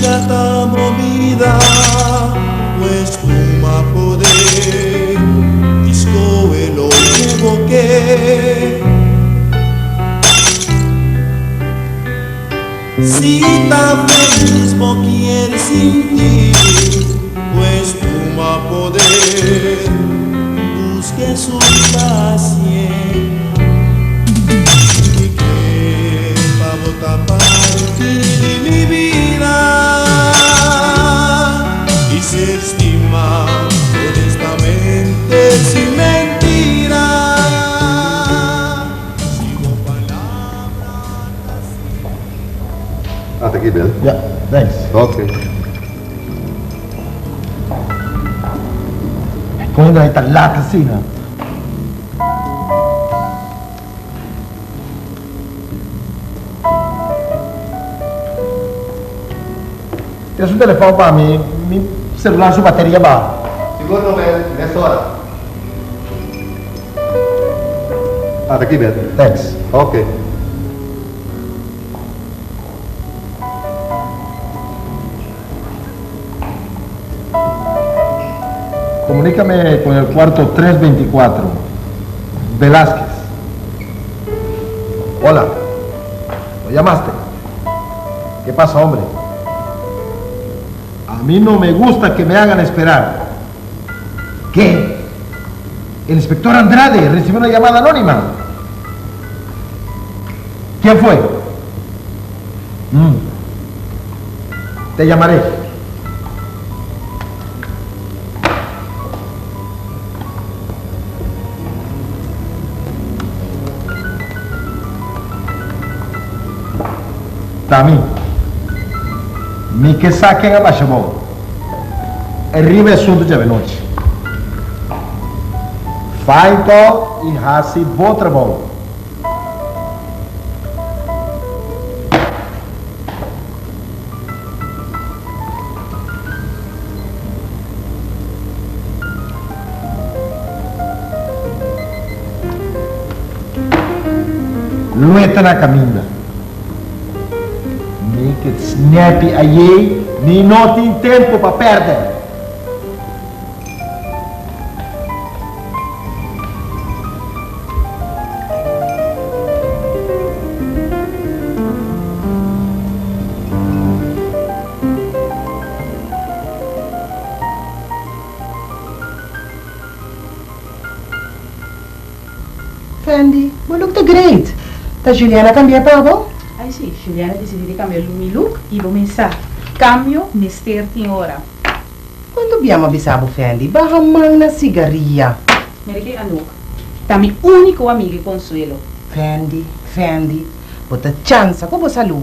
vida está movida, pues toma poder, escoge lo que si tan feliz no quieres sentir, pues toma poder, busque su paciencia. Y que va a votar parte de mi vida y se estima honestamente sin mentira. Sigo palabras así. Hasta aquí, Bill. Yeah, thanks. Okay. Kung hindi na lata sina. ¿Tienes un teléfono para mí? Mi celular, su batería va. Seguro, Bill. Nessa hora. Hasta aquí, Bill. Thanks. Okay. Comunícame con el cuarto 324. Velázquez. Hola. ¿Lo llamaste? ¿Qué pasa, hombre? A mí no me gusta que me hagan esperar. ¿Qué? El inspector Andrade recibió una llamada anónima. ¿Quién fue? Te llamaré. Tami, mi que saquen a Machamon. Arriba assunto de noite. Faito e Hassi Botrabon. Lueta na caminha. Que snap aí, nem não tem tempo para perder. Fendi, you look great. Tá Juliana cambiar para bom? Ai sì, Juliana decidiu cambiar o meu look e vou pensar. Cambio nesta hora. Quando abbiamo avvisato Fendi, baja man na cigarria. Mira que Anouk, tá mi único amigo Consuelo. Fendi, bota chance com você saúde.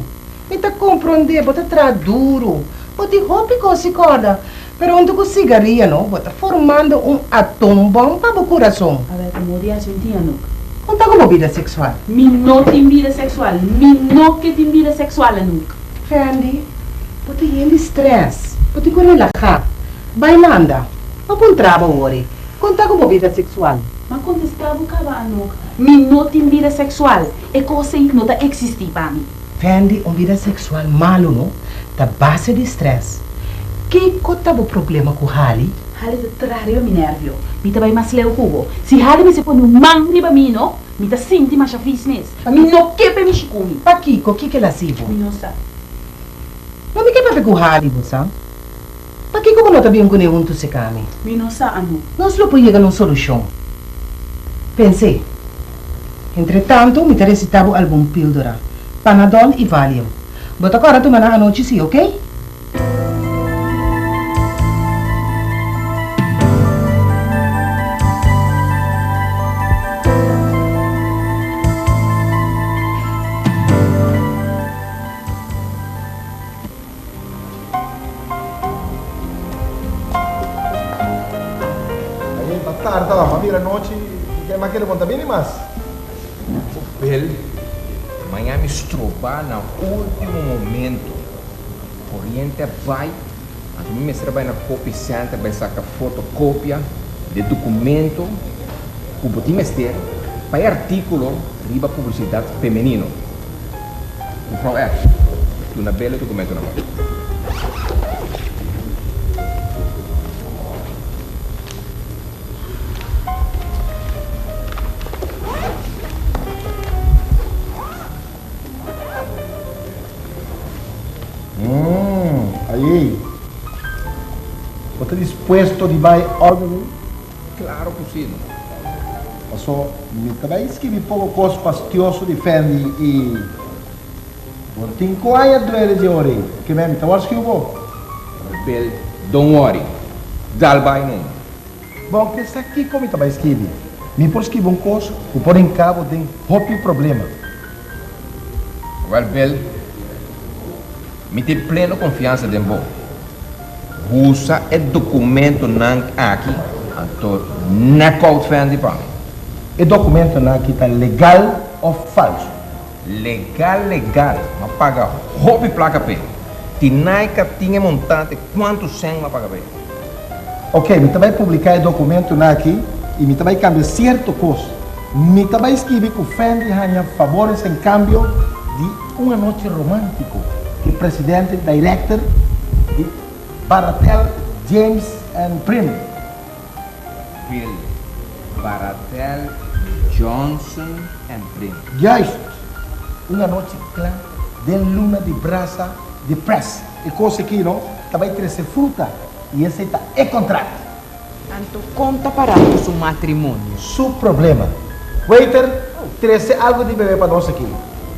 Me tá compreender, bota traduro. Bota roupa com se corda. Pero onde com cigarria, não? Bota formando atom bom para o coração. A ver, como dia senti Anouk. Conta como vida sexual. Mi no tem vida sexual. Mi no que tem vida sexual, Anouk. Fendi, bota em estresse. Bota com relaxar. Bailanda. Apontrava ora. Conta como vida sexual. Mas contestava o caba, Anouk. Mi no tem vida sexual. É coisa que não existe para mim. Fendi, vida sexual malo, não? Da base de estresse. Que cotava o problema com Hali? Hali te trario mi nervio. Mi te vai mais leu cubo. Se Hali me se põe man riba mi, no? Mi te senti mais chafisnes. Mi no kepe mi chikumi. Pa Kiko, que ela sivo? Mi no sa. Não me quer com Hali, você? Pa Kiko como não tá bem com nenhum tu se cami? Mi no sa, Anu. Nós lo pode chegar numa solução. Pensei. Entretanto, me recitava algum píldora. Panadol e Valium. Bota agora tu mana a noite, sim, ok? Tarde, ma vira noite, que mais quer contar bem mais? Bel, amanhã me estrobar no último momento. Corriente vai, a mim me trabalha na copy center, vai sacar fotocópia de documento, o botim mestre, para artículo, riba publicidade feminino. O pro é, tu na bela documento na mão. Aí. Você disposto de vai ordem? Claro que sim. Passou, me também escrevi pouco coisa fastioso de Fendi e... Bom, tem coisa duele de ore, que mesmo, então acho que eu vou. Bel, don't worry. Dal vai não. Bom, que está aqui como também escrevi. Me por escrever um coisa, o por em cabo tem outro problema. Well, Bel, me tem plena confiança de bom. Usa o documento não aqui, então não confende para mim. O documento não aqui está legal ou falso? Legal, mas paga roupa placa pé. Tinaica tinha montante quanto 100 mas paga pé. Ok, me também publicar o documento não aqui e me também cambia certo coisa. Me também escrevi que o Fendi ganha favores em cambio de uma noite romântica que o presidente, director de Baratel, James and Prim. Bill, Baratel, Johnson and Prim. Justo, uma noite clara de luna de brasa de press. E coisa aqui, não? Também cresce fruta e esse é contrato. Tanto conta para o matrimônio. Su problema. Waiter, cresce algo de beber para nós aqui.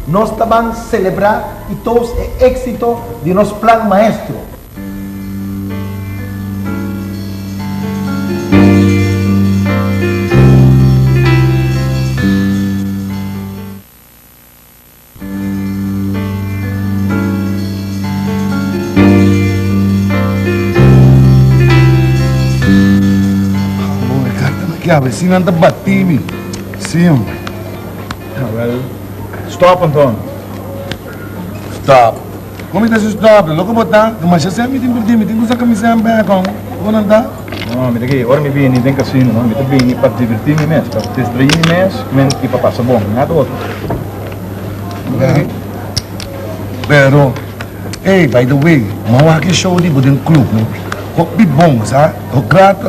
Nós vamos celebrar e todos o êxito de nosso plano maestro. A vecina anda batendo. Sim. Well, stop, Anton. Stop. Como é que stop? Logo botar. Mas você me tem que usar camisa em pé com. Como não dá? Não, me daqui, agora me vim em casino, não? Me tô vindo para divertir-me mesmo, para distrair-me mesmo, e para passar bom, nada outro. Pero, hey, by the way, mau aqui show di bodem club, no? Kopi bom, sabe? O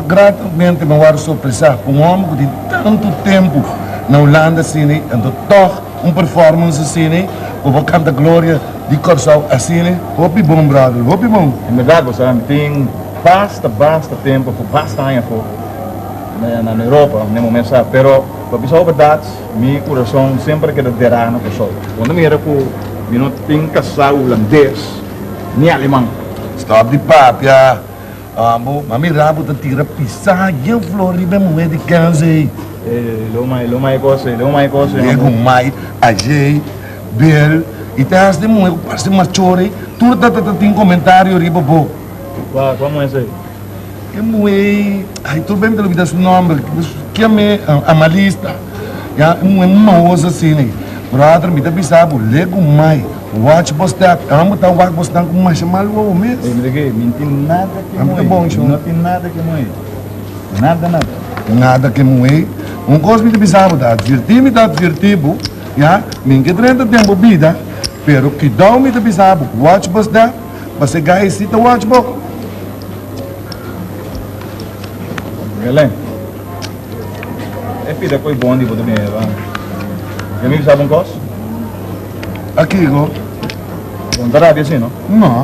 gratamente me var surpresa com um homem que tem tanto tempo na Holanda assim, então toch performance assim, o canta glória de Corsal assim, kopi bom, brother, kopi bom. Em verdade, você tem basta tempo, basta anos na Europa, no momento, sabe? Pero, para dizer a verdade, meu coração sempre quer derrar na pessoa. Quando me era que eu não tenho casal holandês, nem alemão. Stop de papia. Amo, mami rabo te tira pisar, eu Floriba moeda de canse. Lo mais coisa. Nego mai, ajei, bel, e te has de moeda parece machore, tu tem comentário riba bo. Como é isso aí? Que moeda, ai tu bem te olvidar seu nome, que é a malista, já uma coisa assim, brother, me dá pisar, lego mai. Watch postar, amo tá watch postar com mais mal o mês. Não tem nada que moe. Não tem nada que moe. Nada. Nada que moe. Coisa me bizarro tá divertido, já, ninguém 30 tempo vida, pero que dá me bizarro, watch postar, você ganha esse watch box. Galera, é filha coi bom de poder me levar. Já me sabe coisa? Aqui, go. Contará assim, não? Não.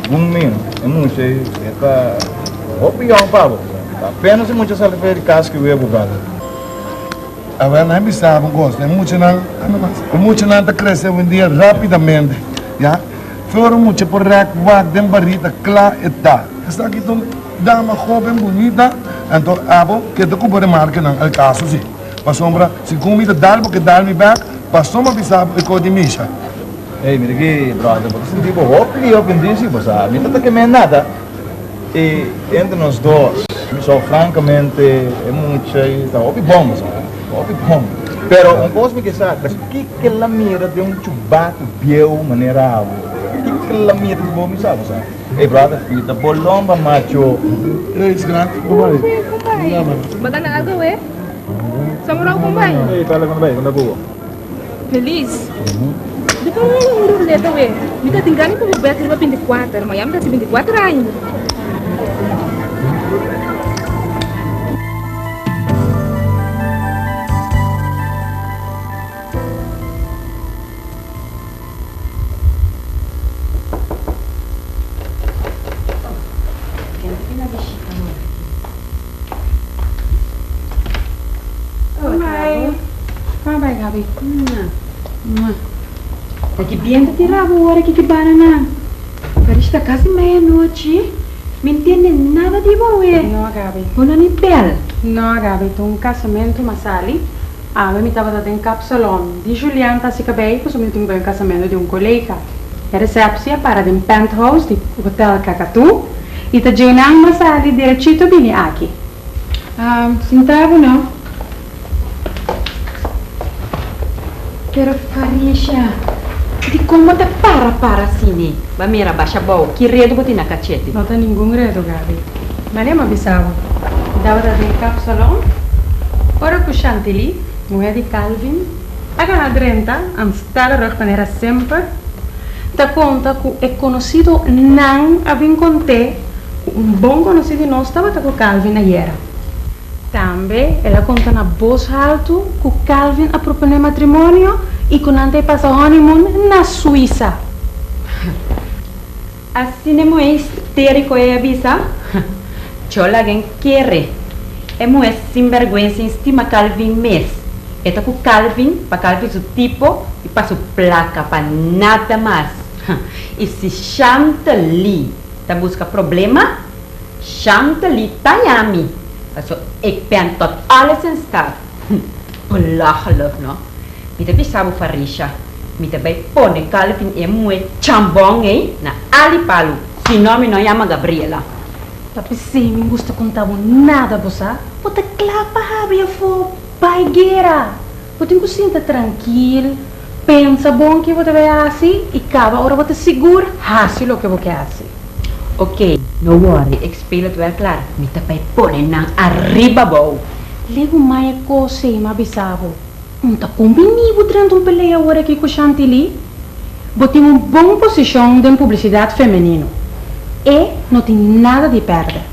Menino, é muito cheio, é opinião, Pablo. Apenas é muito salve de casa que eu ia buscar. Agora não é bizarro, gosto, é muito não tá crescendo um dia rapidamente, já. Fora muito por recua, dem barrita, claro, está. Está aqui então dama jovem bonita, então abo que te cobra marca não, é caso sim. Passombra, se comida dá porque dá me back, passou uma bizarro e coisa de misha. Ei, mira aqui, brother, você tipo, opinião disso, você sabe, não tá que me nada. E entre nós dois, só francamente, é muito cheio, tá, bom, sabe? Bom. Pero, coisa que sabe, que ela mira de chubaco, biel, maneira, que ela mira de bom, sabe? Ei, brother, kita bolomba macho. Ei, escravo, como é? Maganda agaw eh. Saan mo raw kumain? Ei, fala quando vai, quando é boa. Feliz? Depois não vou ler também. Me tá tingando para o Beto 24, mas já me tá 24 ainda. Vai, Gabi. Daqui bem te tirar agora que banana. Pero está quase meia-noite. Me entende nada de bom, é? Não, Gabi. Olha nem pele. Não, Gabi. Tem um casamento, mas ali. Eu me estava dando em capsalão. De Juliana está se acabei, porque eu tenho um casamento de um colega. A recepção para de um penthouse de Hotel Cacatu. E está llenando mas ali direito bem aqui. Sentava não? Pero Farisha, di como te para sini? Ba mira baixa bom, que redo botin na cachete. Não tem nenhum redo, Gabi. Mas nem me avisava. Dava de um capsalão. Ora com Chantilly, mulher de Calvin. Agora na drenta, anstela rug panera sempre. Da conta que é conhecido não havia conté bom conhecido nosso estava com Calvin ayer. Também ela conta na voz alto que Calvin a propõe matrimônio e que não passa honeymoon na Suíça. Assim não é histérico e avisa? Chola alguém quer. É muito sinvergüenza em estima Calvin mês. Eta com Calvin, para Calvin seu tipo e para sua placa, para nada mais. E se Chantilly tá busca problema, Chantilly tá yami. Also, ik ben tot alles in staat. Belachelijk, no? Mita bisabu Farisha. Mita bij pone Calvin e moe chambong, na alipalu. Si nome não chama Gabriela. Tapi sim, me gusta contar nada, você. Você clapa rabia for baigueira. Você tem que sentar tranquilo. Pensa bom que você vai assim e cada hora você segura fácil o que você quer assim. Ok, no worry, ik speel het wel klaar. Mita bij pone nang arriba bom. Lego mais coisa e me avisava. Não tá combinado durante uma peleia agora aqui com Chantilly. Você tem uma boa posição de publicidade feminino. E não tem nada de perder.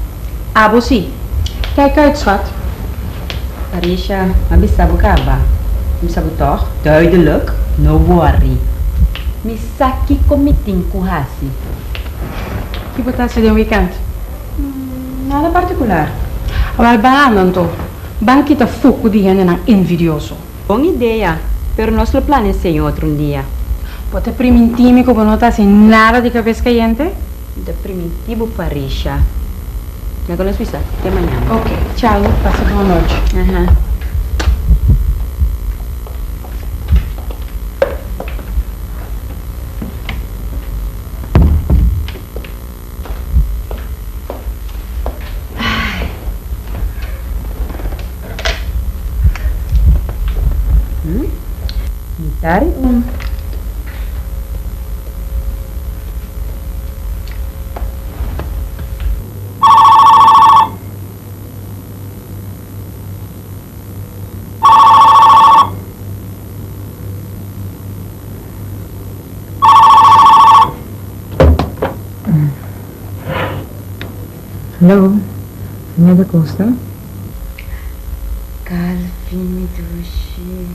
Você, kijk uit, schat. Farisha, abisabu kaba. Abisabu toch? Duidelijk, no worry. Misaki komiting kuhasi. Que botasse de um weekend? Nada particular. Mas banana, então. Banquita foco de gente invidioso. Boa ideia, pero nosso plano é em outro dia. Pode primitivo como não está sem nada de cabeça caliente? De primitivo Farisha. Me conheço isso, até amanhã. Ok, tchau, passa boa noite. Dari Hello, Senhora Costa? Calvin Dushi,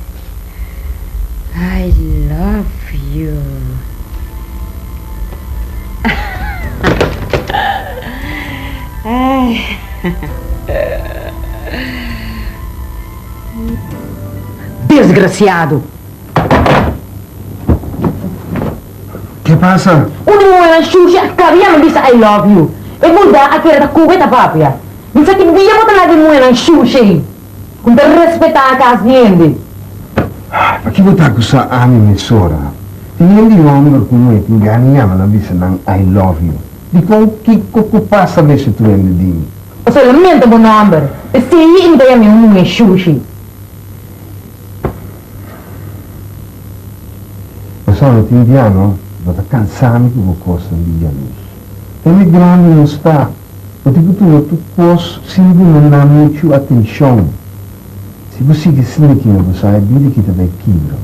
I love you. Ai. Desgraciado! Que passa? Uno mo na Xuxa, kaya mo bisa I love you. E muda a querer kuwe ta papia. Bisa que dia mo talaga mo na Xuxa. Kung te respetar a casa niente. Perché vuoi sa anime sora? Ti rendi l'uomo con noi, ti inganniamo la vista ng I love you. Di con chi passa invece tu rendi di? O solamente mo number. E se io indaya mi mo na Xuxa. Lo so, ti indiano, vado cansami come cosa di Janus. E mi grande non sta. O ti tu posso, se non dà più attenzione. Se você que se não quer, você vai vir aqui também quebra.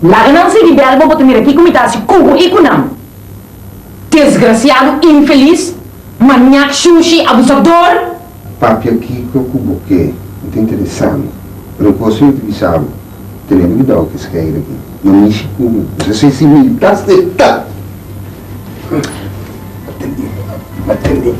Lá não se libera para botar aqui como está se cubo e não. Desgraciado, infeliz, maniaco, sushi, abusador. Papi aqui que eu cubo que muito interessante. Eu não posso utilizar. Tenho que dar o que se quer aqui. Não me cubo. Você se simila, tá? Bateria.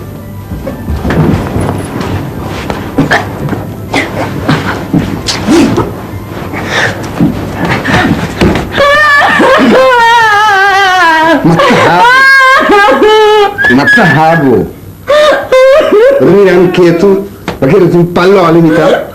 Mata rabo. Eu me mirando quieto, aquele tem palo ali, tá?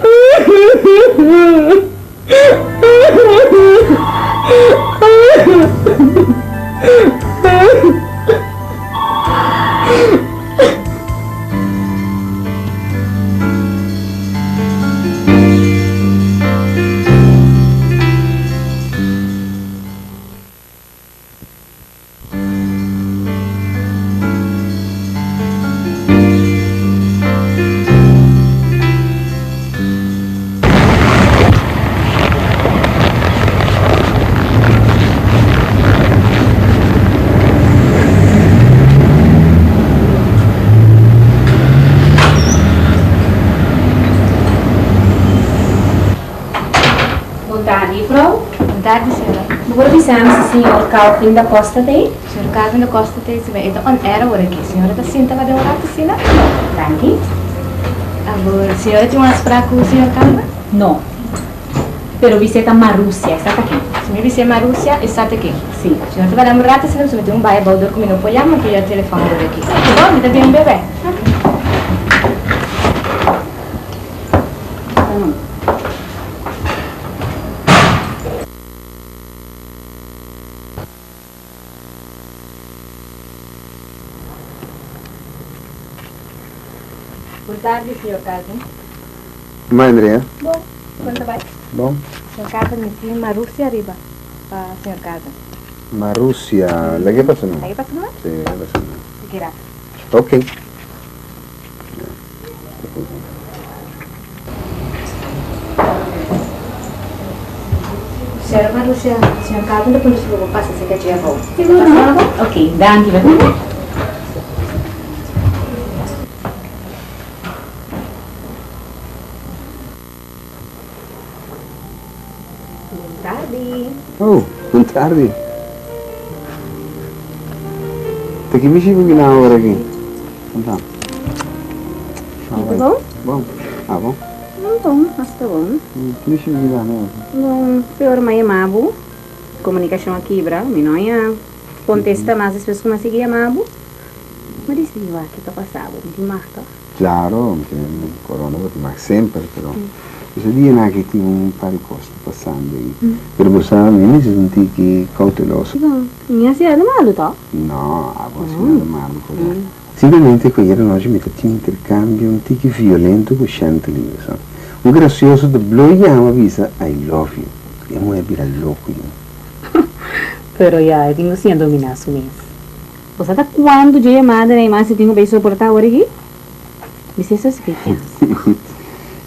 Boa tarde, senhora. Agora dissemos se o senhor Calvin da Costa tem? O senhor Calvin da Costa tem, se bem. Então, onde era agora aqui? A senhora está sentando de um lado assim, não? Tranqui. Agora, a senhora tem umas para com o senhor Calvin? Não. Pero visita Marúcia, está aqui. A senhora visita Marúcia, está aqui? Sim. A senhora vai dar um rato, a senhora tem um bairro, vai dormir no polhama, que eu telefone aqui. Tá bom? Me dá bem um bebê. Boa tarde, senhor Calvin. Mãe Andrea. Bom, quanto vai? Bom. Senhor Calvin, me tem Marúcia arriba. Senhor Calvin. Marúcia, lagi pa sana? Lagi pa sana? Sí, lagi pa sana. Kira. Okay. Senhora Marúcia, senhor Calvin, depois se preocupar se quer tirar bom. Ok, danke, vai. Oh, boa tarde. Tá que bicho que na hora aqui? Então. Tudo bom? Bom. Ah, bom. Não bom, mas tá bom. Que bicho que dá, né? Bom, pior mais amabo. Comunicação aqui, bra. Me não é. Contesta mais as pessoas como seguir amabo. Mas disse lá que tá passado, me marca. Claro, corona vai marcar sempre, però. Esse dia não que tive um par de coisas passando aí. Pero você me senti que cauteloso. Bom, minha cidade malo, tá? Não, a voz não é malo, coisa. Simplesmente que era nós me tinha intercâmbio um tique violento com Chantilly, sabe? Um gracioso de bloia avisa I love you. E mo é vira louco, Pero ya, tengo siendo dominar su mes. Você tá quando dia chamada, né, mas se tenho bem suportar agora aqui? Dice essas pequenas.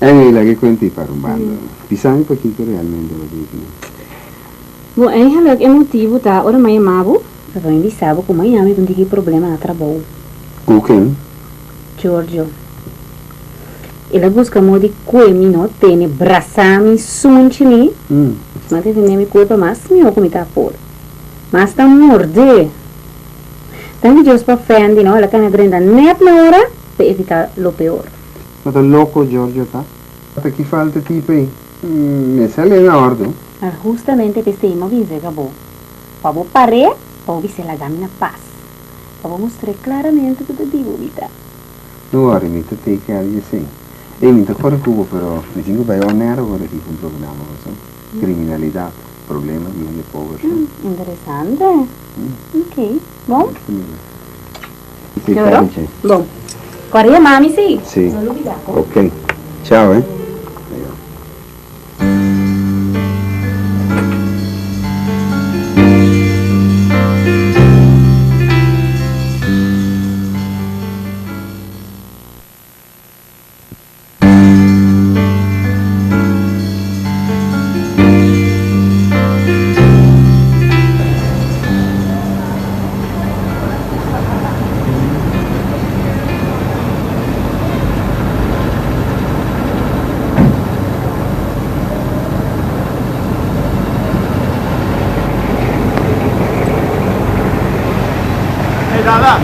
É ela que conti para um bando. Pisando para aqui que realmente eu digo. Bom, aí halak emotivo tá, ora mai amabo. Pero hindi sabo kung may yami kung di problema na trabaho. Com quem? Giorgio. Ela busca mo di kuemino, tene brasami sunchini. Mas teve nem me culpa mais, me o comita por. Mas tá morde. Tanto Deus para fendi, no? Ela cana grande nep na hora para evitar lo pior. Mas tá louco, Giorgio, tá? Até que falta tipo aí. Me sale na ordem. Justamente pensei, mas vise, acabou. Para vou parar, para vise la gamina paz. Para mostrar claramente tudo digo, Vita. Não, ora, me tá tem que ali assim. E me tá fora cubo, pero me tinha vai onar agora aqui com problema, sabe? Criminalidade, problema, de pobre. Interessante. Ok, bom. Sì, Allora? Bom. Corre mami, sì. Sì. Non lo vediamo. Ok. Ciao, eh. Dada!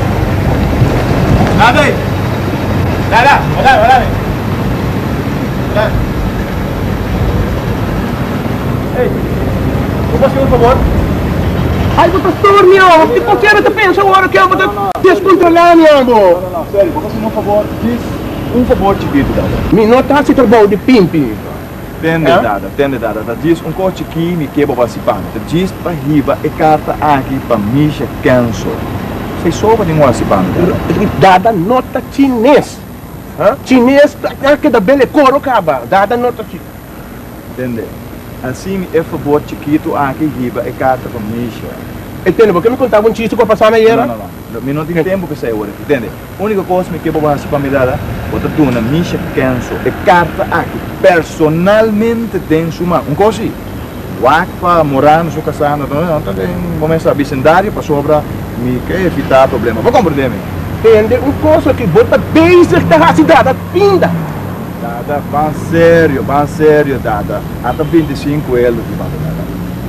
Dada! Dada! Olá! Ei, eu posso por favor? Ai, vou pastor, meu! Que por que você pensa agora que eu vou descontrolar, meu amor? Não, sério, vou fazer um favor. Diz um favor chiquito, Dada. Me nota se trabalho de pimpi. Tende, Dada. Diz um corte aqui, me quebra participante. Diz para riba e carta aqui para Misha Kenso. Você soube de um participante, Dada nota chinês. Chinês, que da bela cor, acaba. Dada nota chinês. Entende? Assim, é favor chiquito aqui riba e carta para Misha. Entende? Porque me contava um chiste com a passada aí, Não. Eu não tenho tempo que sair agora, entende? A única coisa que eu vou fazer para me dar, vou te dar uma Misha Kenso e carta aqui, personalmente tem sua mão. Coisa assim, para morar na sua casa, não tem começar a vecindário para sobra, me quer evitar problema. Vou compreender? Entende? Uma coisa que bota basic da cidade, pinda. Dada, van sério, Dada. Até 25 euros de Dada.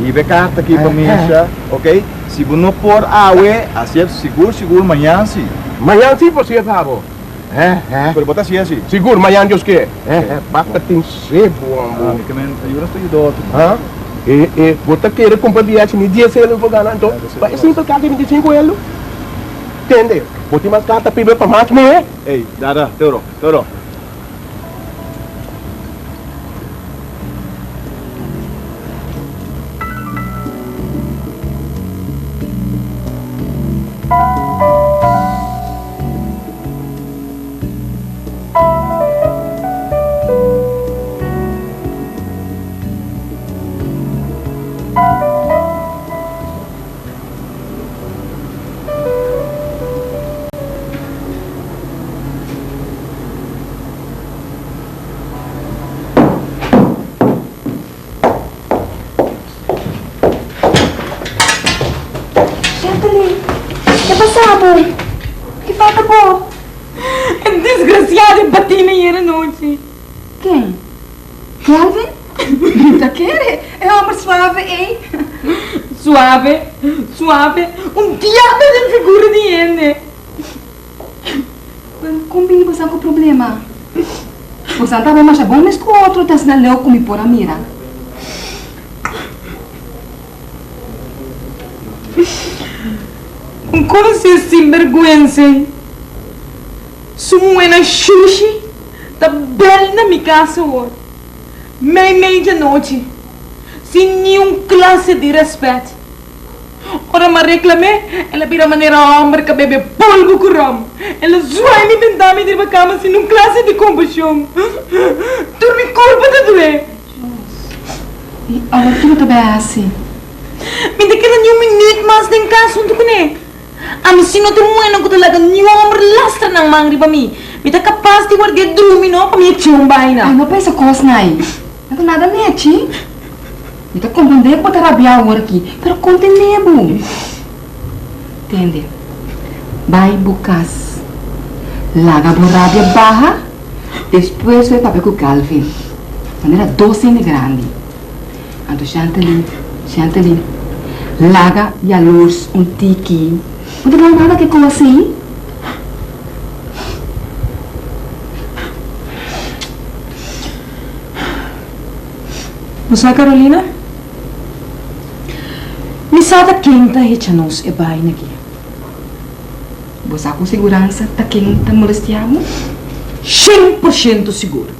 E a carta aqui para Misha, ok? Se você não pôr água, assim seguro amanhã sim. Amanhã sim você sabe. Pero botar assim. Seguro, amanhã Deus quer. Bata tem sebo, amor. Eu não estou de outro. Bota querer comprar bilhete, me diz se ele vou ganhar. Então, vai simples carta de 25 euros. Entende? Bota mais carta para para mais, né? Ei, Dada, Teoro. Que falta pô? É desgraciado, bati-me aí noite. Quem? Calvin? Tá querendo? É homem suave, hein? Suave? Um diabo de figura de ele. Como você com problema? Você não estava mais bom, mas com o outro tá se dando comigo por a mira. Como se sinvergüenza. Sumuena sushi. Tá bem na minha casa hoje. Meia-noite. Sem nenhum classe de respeito. Ora me reclamei, ela vira maneira homem que bebe polvo com rum. Ela zoa me tentar me ir cama sem nenhum classe de compaixão. Tu me culpa de doer. E agora tu também é assim. Me dá que nenhum minuto mais em casa onde conhe. A mim se não tem muito que talaga nenhum homem lastra na mangri para mim. Me dá capaz de guardar dormir não para mim chumbai na. Não pensa coisa nai. Não tem nada neti. Me dá compreender para rabiar agora aqui, pero contenebo. Entende? Vai bucas. Laga borrabia barra. Depois vai papel com Calvin. Maneira doce e grande. Ando Chanteline. Laga e a luz tiki. Não tem nada que com assim? Você, Carolina? Me sabe quem tá rechanos e vai aqui? Você com segurança tá quem tá molestando? 100% seguro.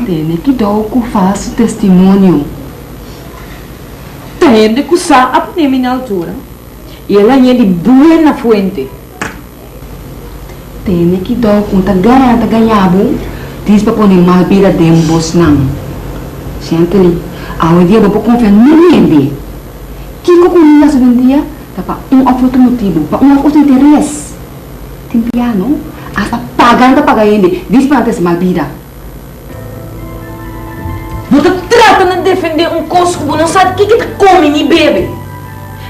Tem que dar o falso testemunho. Tem que usar a pandemia na altura. E ela é de boa fonte. Tem que dar conta ganhado. Diz para pôr mal vida de não. Sente ali. Hoje dia vou confiar ninguém. Quem comigo hoje em dia tá para outro motivo, para outro interesse. Tem piano, hasta pagando ele. Diz para ter mal vida. Você trata de defender coisa que não sabe o que está comendo e bebe.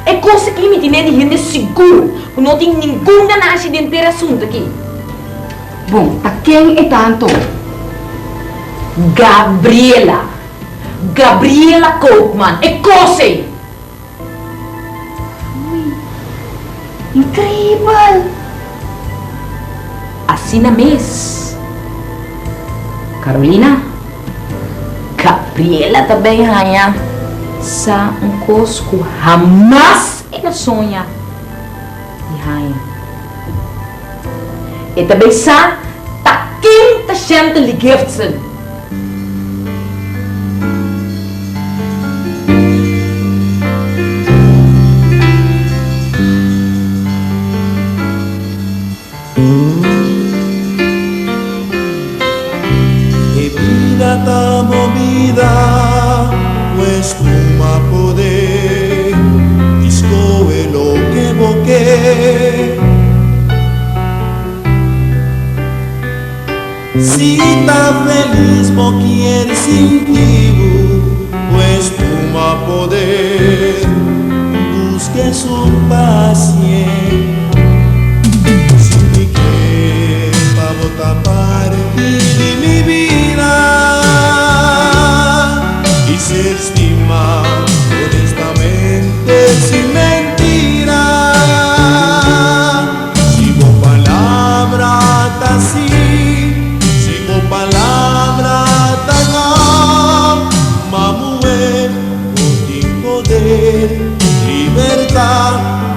É coisa que me tem de gente seguro. Não tem nenhum danado de inteiro assunto aqui. Bom, tá quem é tanto? Gabriela Koopman. É coisa. Incrível! Assim na mês. Carolina, Gabriela também rainha. Sa cosco jamás ela sonha de rainha. E também sa tá quinta gente ligefsen. Esta movida, pues tu ma poder, discoe lo que boqué. Si tan feliz mo quieres sentir, pues tu ma poder, busque su paciencia. Si que pa botar parte de mi vida y se estima honestamente sin mentira. Sigo palabra así, sigo palabra tan mamuel, sin poder, libertad,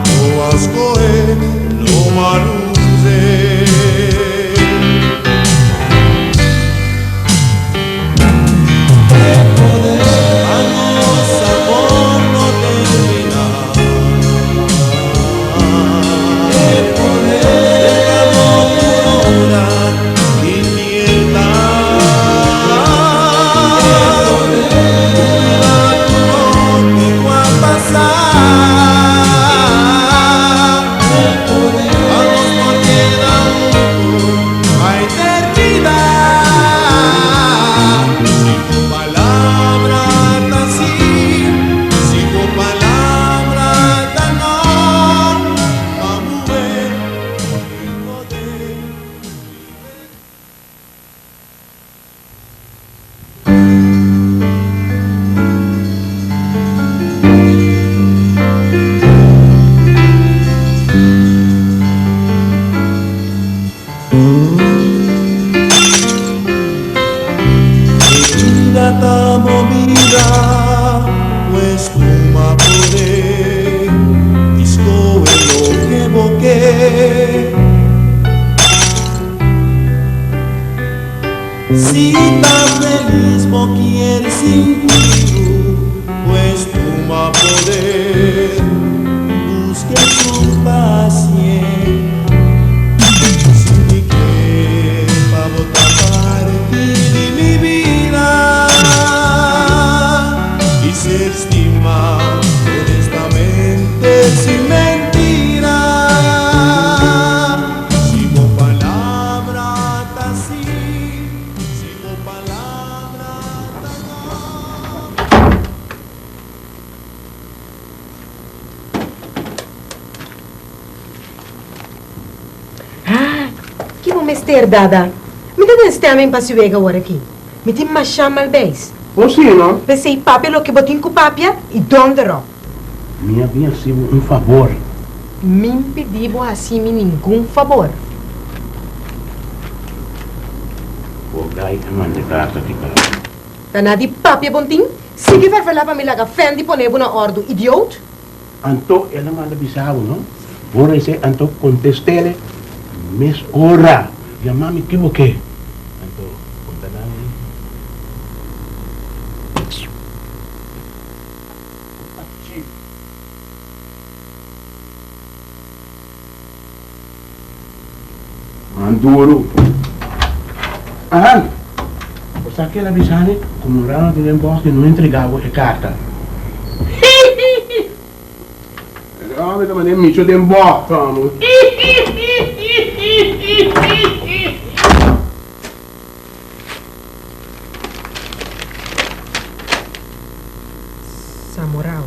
no ascoe, no maluce. Esta movida, pues tu ma poder, disco lo que boqué. Si tan feliz mo quieres sentir, pues tu ma poder, busque su paciencia. Si que pa botar parte de mi vida y se estima honestamente sin mentira. Sigo palabra así, sigo palabra Ah, que bom mister dada. Me dá estamen para suega agora aqui. Me tem mais chama al base. Oh, sim, não? Pensei papi lo que botin com papia e donde ro. Minha vinha sido um favor. Me impedivo assim nenhum favor. O gai é mande carta de cara. Dana di papi bontin? Se que vai falar para me laga fendi ponevo na ordo, idiot? Anto, ela manda bisavo, não? Ora esse anto contestele, mes ora. Ya mami equivoqué. Anto, contanami. Manduro. Ah, o sea que la bisane, como raro de tiempo que no entregaba la carta. Ah, me tomé mucho tiempo, vamos. Samorao.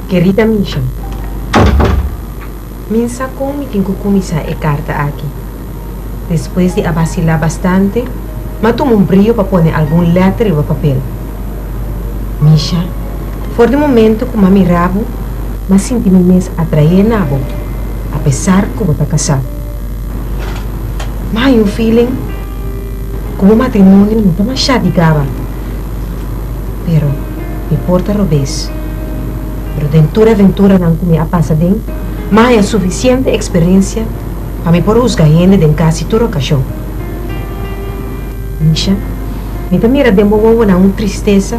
Querida Misha, me sacou me tenho que começar a carta aqui. Depois de vacilar bastante, me tomo brilho para pôr algum letra no papel. Misha, For de momento, com mami rabo, mas sinto-me mais atrair nabo, apesar que eu estou casado. Mas eu feeling como matrimônio não está mais chadigava. Pero, me porta robês. Pero aventura não me passa dentro, mas é suficiente experiência para me pôr os gaines de casa e todo cachorro. Misha, me mira de boa na tristeza,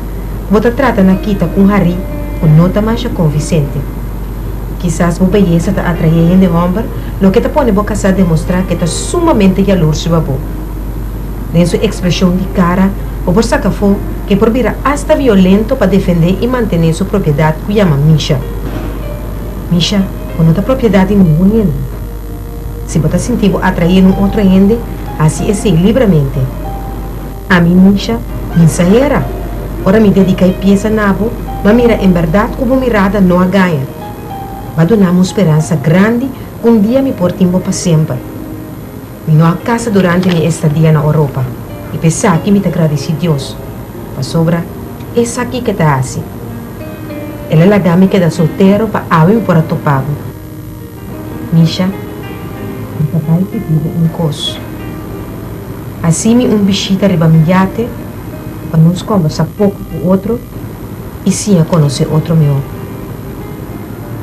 vou trata na quita com Harry, ou nota mais convincente. Quizás a beleza está atraindo o homem, lo que te pone a casar demonstrar que está sumamente jaloso a você. Nem sua expressão de cara, o por sacar que por vir hasta violento para defender e manter sua propriedade que chama Misha. Misha, quando a propriedade não é ninguém. Se você sentir atrair outro ende, assim é ser livremente. A mim, Misha, não era. Ora me dediquei peça nabo, mas mira, em verdade, como mirada não a ganha. Vai dar uma esperança grande que dia me portimbo para sempre. Vim a casa durante minha estadia na Europa e pensar que me agradeci a Deus. Para sobra, essa aqui que está assim. Ela larga-me que da solteiro para alguém por atopado. Misha, meu papai pediu coço. Assim, bichita riba me yate, para nos conversar pouco com o outro e sim a conhecer outro meu.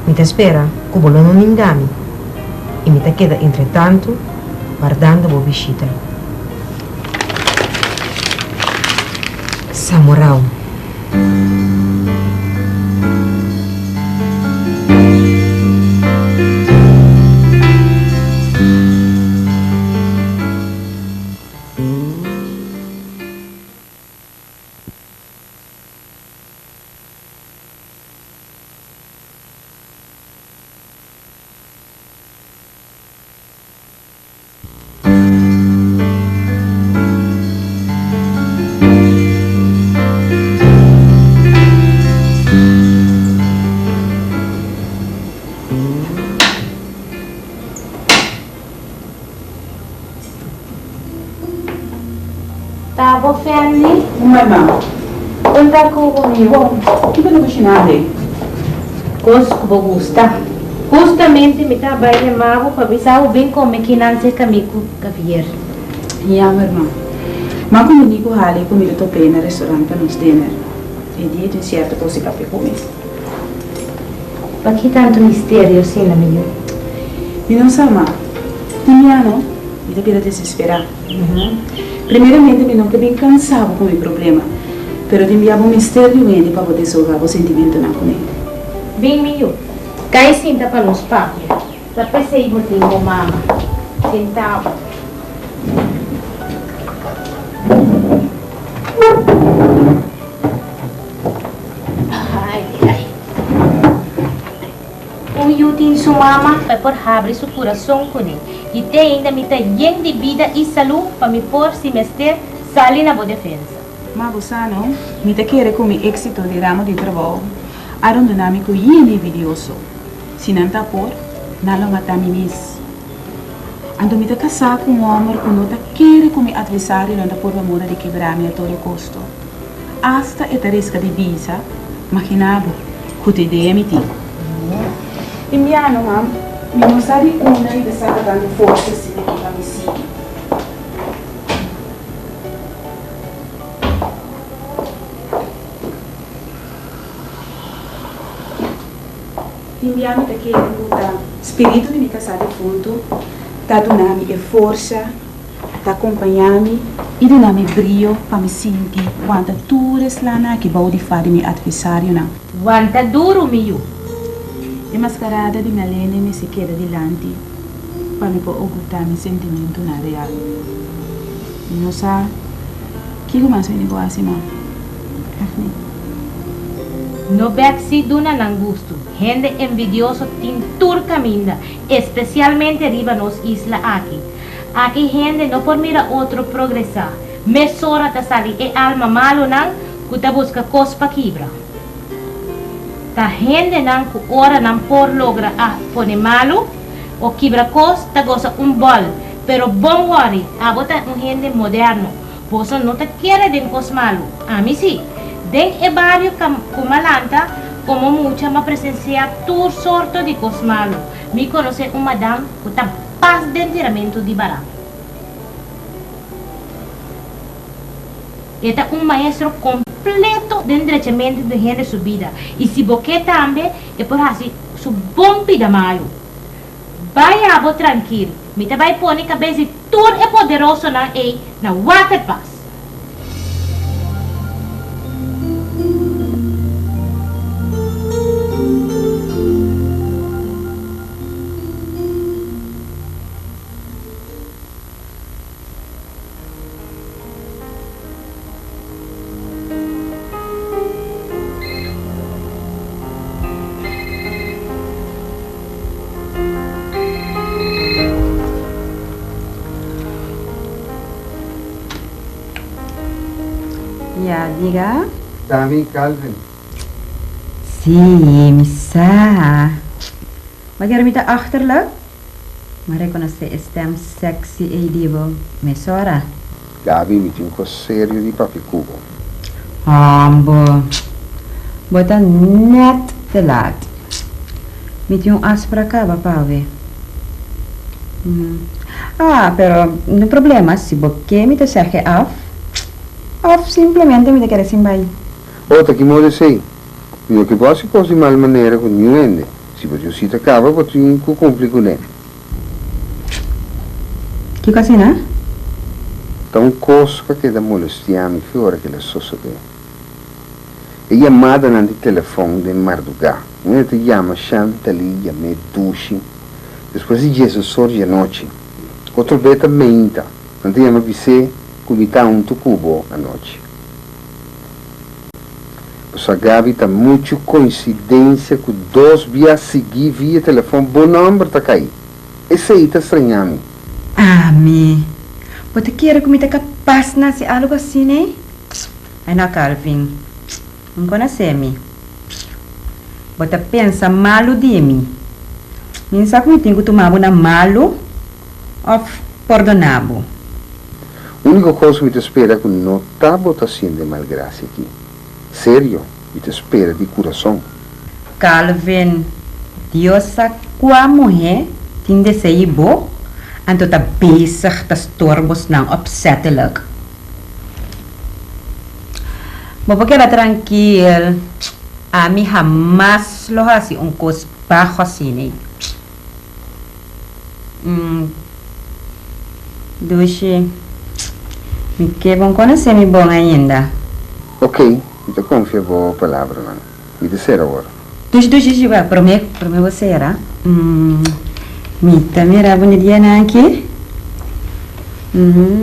Me te espera que o bolão não engane e me te queda, entretanto, guardando a bichita. Samurai. Tavo Fendi? Mamma, Conta comigo. che devo cucinare? Cosco gusta. Justamente me estaba llamando para avisar bem como que não se comigo Javier. Ja, mamma. Ma come dico Ale, come detto appena al ristorante per nos dinner. E dietro certo cose per come. Ma che tanto mistério sim, amigo? Mi non sa ma. Timiano, mi deve desesperar. Primeiramente, mi non che ben cansavo come problema. Però abbiamo un mistério grande para poder solvar o sentimento na com ele. Bem, meu. Cai senta para nos papo. Já pensei em tempo, mama. Sentava. O Yutin sua mama vai por abrir seu coração com ele. E tem ainda me tá lleno de vida e saúde para me pôr se mestre sair na boa defesa. Ma Gusano, mi te chiede come esito di ramo di lavoro aerodinamico invidioso. Se não tá por, não lo mata mi mis. Ando mi te casar com um homem que não te quer como adversário não tá por amor de quebrar-me a todo custo. Hasta esta risca de visa, imaginavo, que te ideia me ti. E mi hanno, mam, mi non sa di una e sta dando forza se ne fa mi sì. Inviamo perché è spirito di mi casare appunto, da donarmi e forza, da accompagnarmi e donarmi brio per mi sentire quanto tu reslana che vuoi fare mi avversario na. Quanta duro mio. E mascarada di mia lene mi si chiede di lanti per mi può occultare il sentimento na reale. Non sa chi come se ne vuoi ma. No Bexi duna nangusto, gente envidioso tintur caminda, especialmente arriba nos isla aqui. Aqui gente no por mira outro progressar, mesora ta sali e alma malo nang, kuta busca cospa quibra. Ta gente nang ku ora nang por logra a pone malo, o quibra cos ta goza bol, pero bon worry, abota gente moderno, poso no te quiere den cos malo, a mí sí. Den e barrio kumalanta, como mucha me presencia todo sorto de cosas malo. Me conoce un madame que está paz de enterramento de barato. Este é maestro completo de endereçamento de gente de sua vida. E se você também, é por assim, su bom da maio. Vai abo tranquilo. Me vai pôr na cabeça tudo é poderoso na water pass. Ja, diga. Dami, Calvin. Sim, missa. Maar jij bent achterlijk? Maar ik kon ze stem sexy e divo. Mesora. Gabi, mi tinha um sério de papi cubo. Ambo. Bota net te laat. Met yung afspraak papawe. Ah, pero no problema se você me te zeggen af. Of simplesmente me te queres sin vai. Outra que more sei. Eu que posso coisa de mal maneira com nenhum ende. Se você se acaba, você não cumpre com ele. Que coisa, né? Então, coisa que da molestiame fora que ela só sabe. E chamada no telefone de Marduga. Ele te chama Chantali, chama Dushi. Depois de Jesus sorge a noite. Outro beta menta. Não te chama você. Comita um tucubo à noite. Sua Gabi está muito coincidência que dois dias seguir via telefone, bom número está cair. Esse aí está estranhando. Ah, me. Você quer que me te capaz na se algo assim, né? Ai, não, Calvin. Não conhece-me. Você pensa malo de mim. Não sabe que me tenho que tomar uma malo ou perdonado. A única coisa que me te espera é que não está botando malgraça aqui. Sério, me te espera de coração. Calvin, Deus sabe qual mulher tem de ser boa, então está bezig te storbos não opzettelijk. Maar porque era tranquilo, a mim jamás lo hace coisa baixo assim, né? Dushi, me que bom conhecer me bom ainda. Ok, eu confio em boa palavra, mano. Me disser agora. Dushi, vai, prometo você era. Me também era bom dia aqui.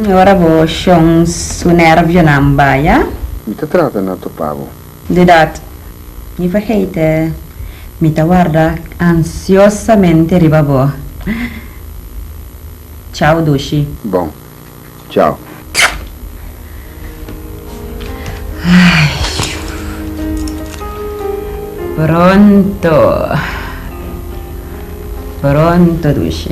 Agora vou achar uns nervos na baia. Me te trata na topavo. De dat, me vergeten. Me te guarda ansiosamente ribabo. Ciao, Dushi. Bom, tchau. Pronto, Dushi.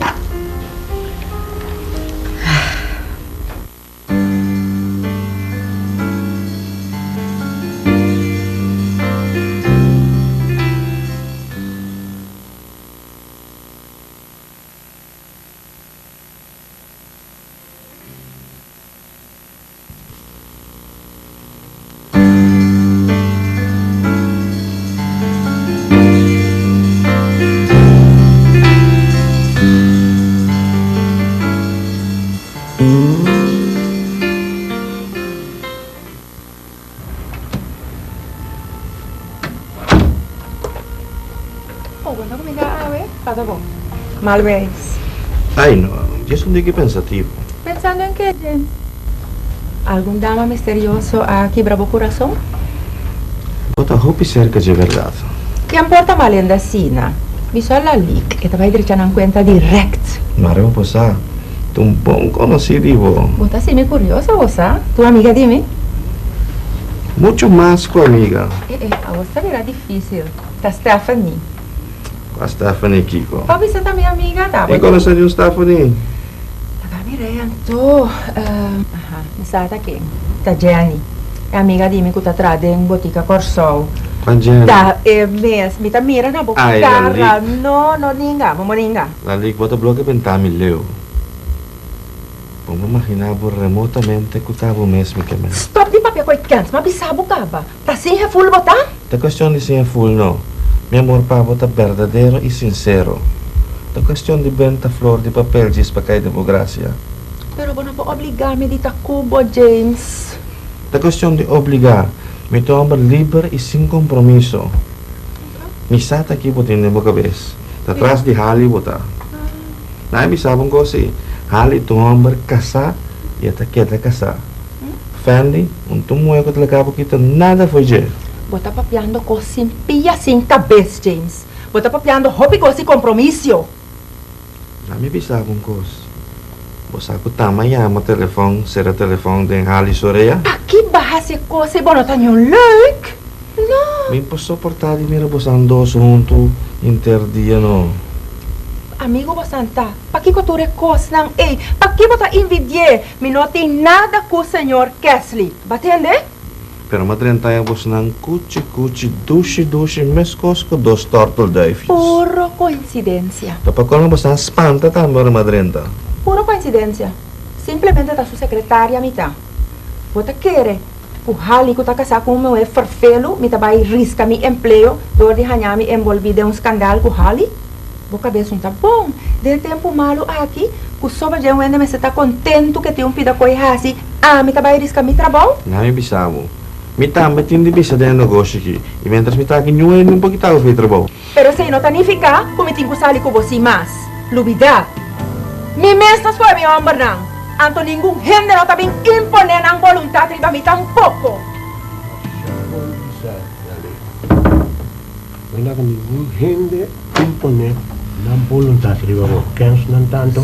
Mal vez. Ay, no, yo soy un día pensativo. ¿Pensando en qué, James? ¿Algún dama misterioso ha quebrado corazón? Bota hopi cerca de verdade. ¿Qué importa mal en la cena? Vi solo la leak e te vai dirigindo en cuenta direct. Mario Posá, tu un bom conocido. Bota assim me curiosa, você? Tu amiga de mim? Mucho más con amiga. A você era difícil. Da Stephanie. A Stephanie Kiko. Pode ser também amiga, tá? E conosce di un Stephanie? Da Mireia, tu... mi sa da che? Da Jenny. È amiga di me che sta atrás in botica Corsol. Panjan. Da, mes, mita mira na boca Ai, cara. lalik. No, ninga, moringa. Lalik, bota bloque pentami leo. Vamos imaginar remotamente que estava mesmo que mesmo. Stop di papia koi kans, mabisabo ka ba? Ta sinha full bota? A questão de ser full não. Meu amor pavo tá verdadeiro e sincero. A questão de benta flor de papel diz para cair democracia. Pero bono po obligar-me di ta kubo, James. A questão de obrigar. Me toma livre e sem compromisso. Me sata aqui botando na minha cabeça. Atrás de Hali botar. Não me sabem coisa. Hali tu homem casar e até quer casar. Fendi, tu mulher que te acaba que nada foi je. Bota papiando ko simpia sin cabeça, James. Bota papiando hobby ko si compromisso. Não me sabem coisa. Você que tamanho ama telefone, será telefone de Hali Soreia? Aqui bahasa ko si bono tanyo like. No. Me posso suportar de mira você andou junto interdia no. Amigo Bosanta, pa que tu recos nang pa que bota invidie, me não tem nada com o senhor Kesley, batende? Pero madrentaya você não cuchi, dushi, mescosco dos turtle dives. Puro coincidência. Tapos quando você espanta também madrenta. Puro coincidência. Simplesmente tá sua secretária mita. Bota querer. O Hali que tá casado com o meu farfelo, me tá vai riscar meu emprego, dor de hanhar me envolvido em escândalo com o Hali. Boa cabeça tá bom. De tempo malo aqui, o soba de um me está contente que tem pida coisa assim. Me tá vai riscar meu trabalho? Não me bisavo. Me também tem de bisa de negócio aqui. E mientras me tá aqui não pouco tá o trabalho. Pero se não tá nem ficar, como tem que sair com você mais. Lubida. Mi mes não foi meu homem não. Anto nenhum gente não tá bem imponer ang vontade de mim tampouco. Wala ka ninguém gente imponer na vontade de você. Quem não tanto?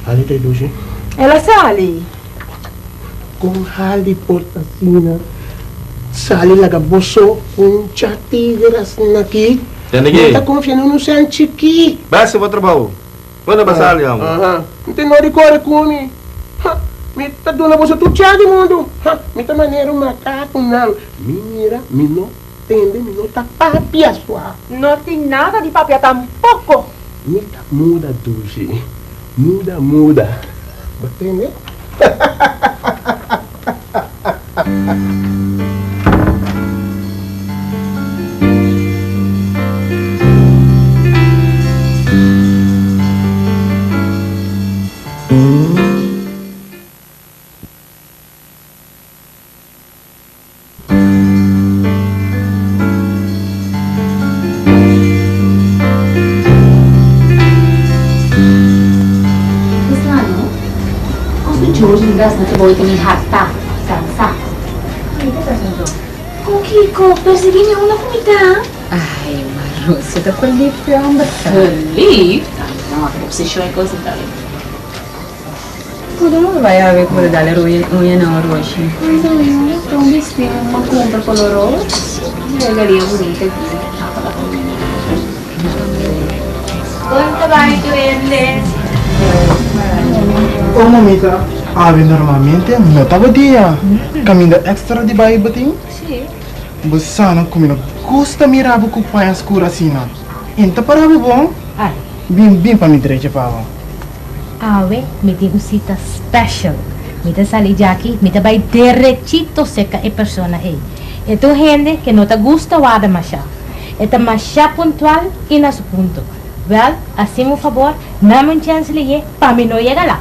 Hali tayo dusi? Ela sali. Kung hali portasina, sali laga boso kung chatigeras naki. Tenegi. Não tá confiando no seu chiqui. Basta o trabalho. Quando passar ali, amor? Não tem nada de correr comigo. Me tá dando você tu chá de mundo. Me tá maneiro macaco não. Mira, me não entende, me não tá papia sua. Não tem nada de papia tampouco. Me tá muda, Dushi. Muda. Entende? Gas na tuboy kami hata. Sansa. Ay, ito pasando. Oh, Kiko, perseguime una comida. Ay, Marussia, tá feliz, homem. Feliz? Não, a obsessão é coisa dela. Todo mundo vai a ver como dá a unha na hora hoje. Mas eu não tô um vestido, uma compra colorosa. Regalia bonita aqui. Quanto vai tu vende? Oh, mamita. Normalmente não estava dia. Caminho extra de bairro batim. Sim. Você não comida custa mirar com pai escura assim não. Então para bom. Ai. Bem para me direito para. Awe, me digo cita special. Me da sali jaki, me da vai derechito seca e persona aí. É tu gente que não te gusta guarda machá. É ta machá pontual e na su punto. Well, assim por favor, dá-me uma chance de para mim não chegar lá.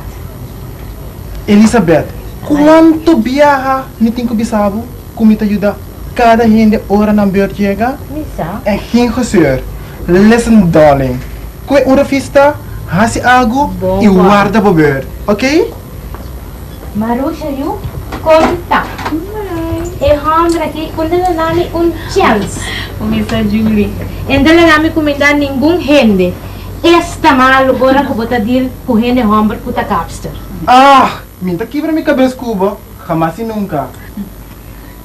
Elizabeth, quanto viaja me tem que bisabo? Como te ajuda cada gente hora na beurt chega? Misa? É quem você? Listen, darling. Kue uma festa, hasi algo e guarda para beurt, ok? Marusha, you conta. E homem aqui, quando não dá-me chance. Misa Julie. Ainda não dá-me comida nenhum gente. Esta mal agora que vou te dizer com gente homem que está capster. Minta quebra minha cabeça cuba, jamás e nunca.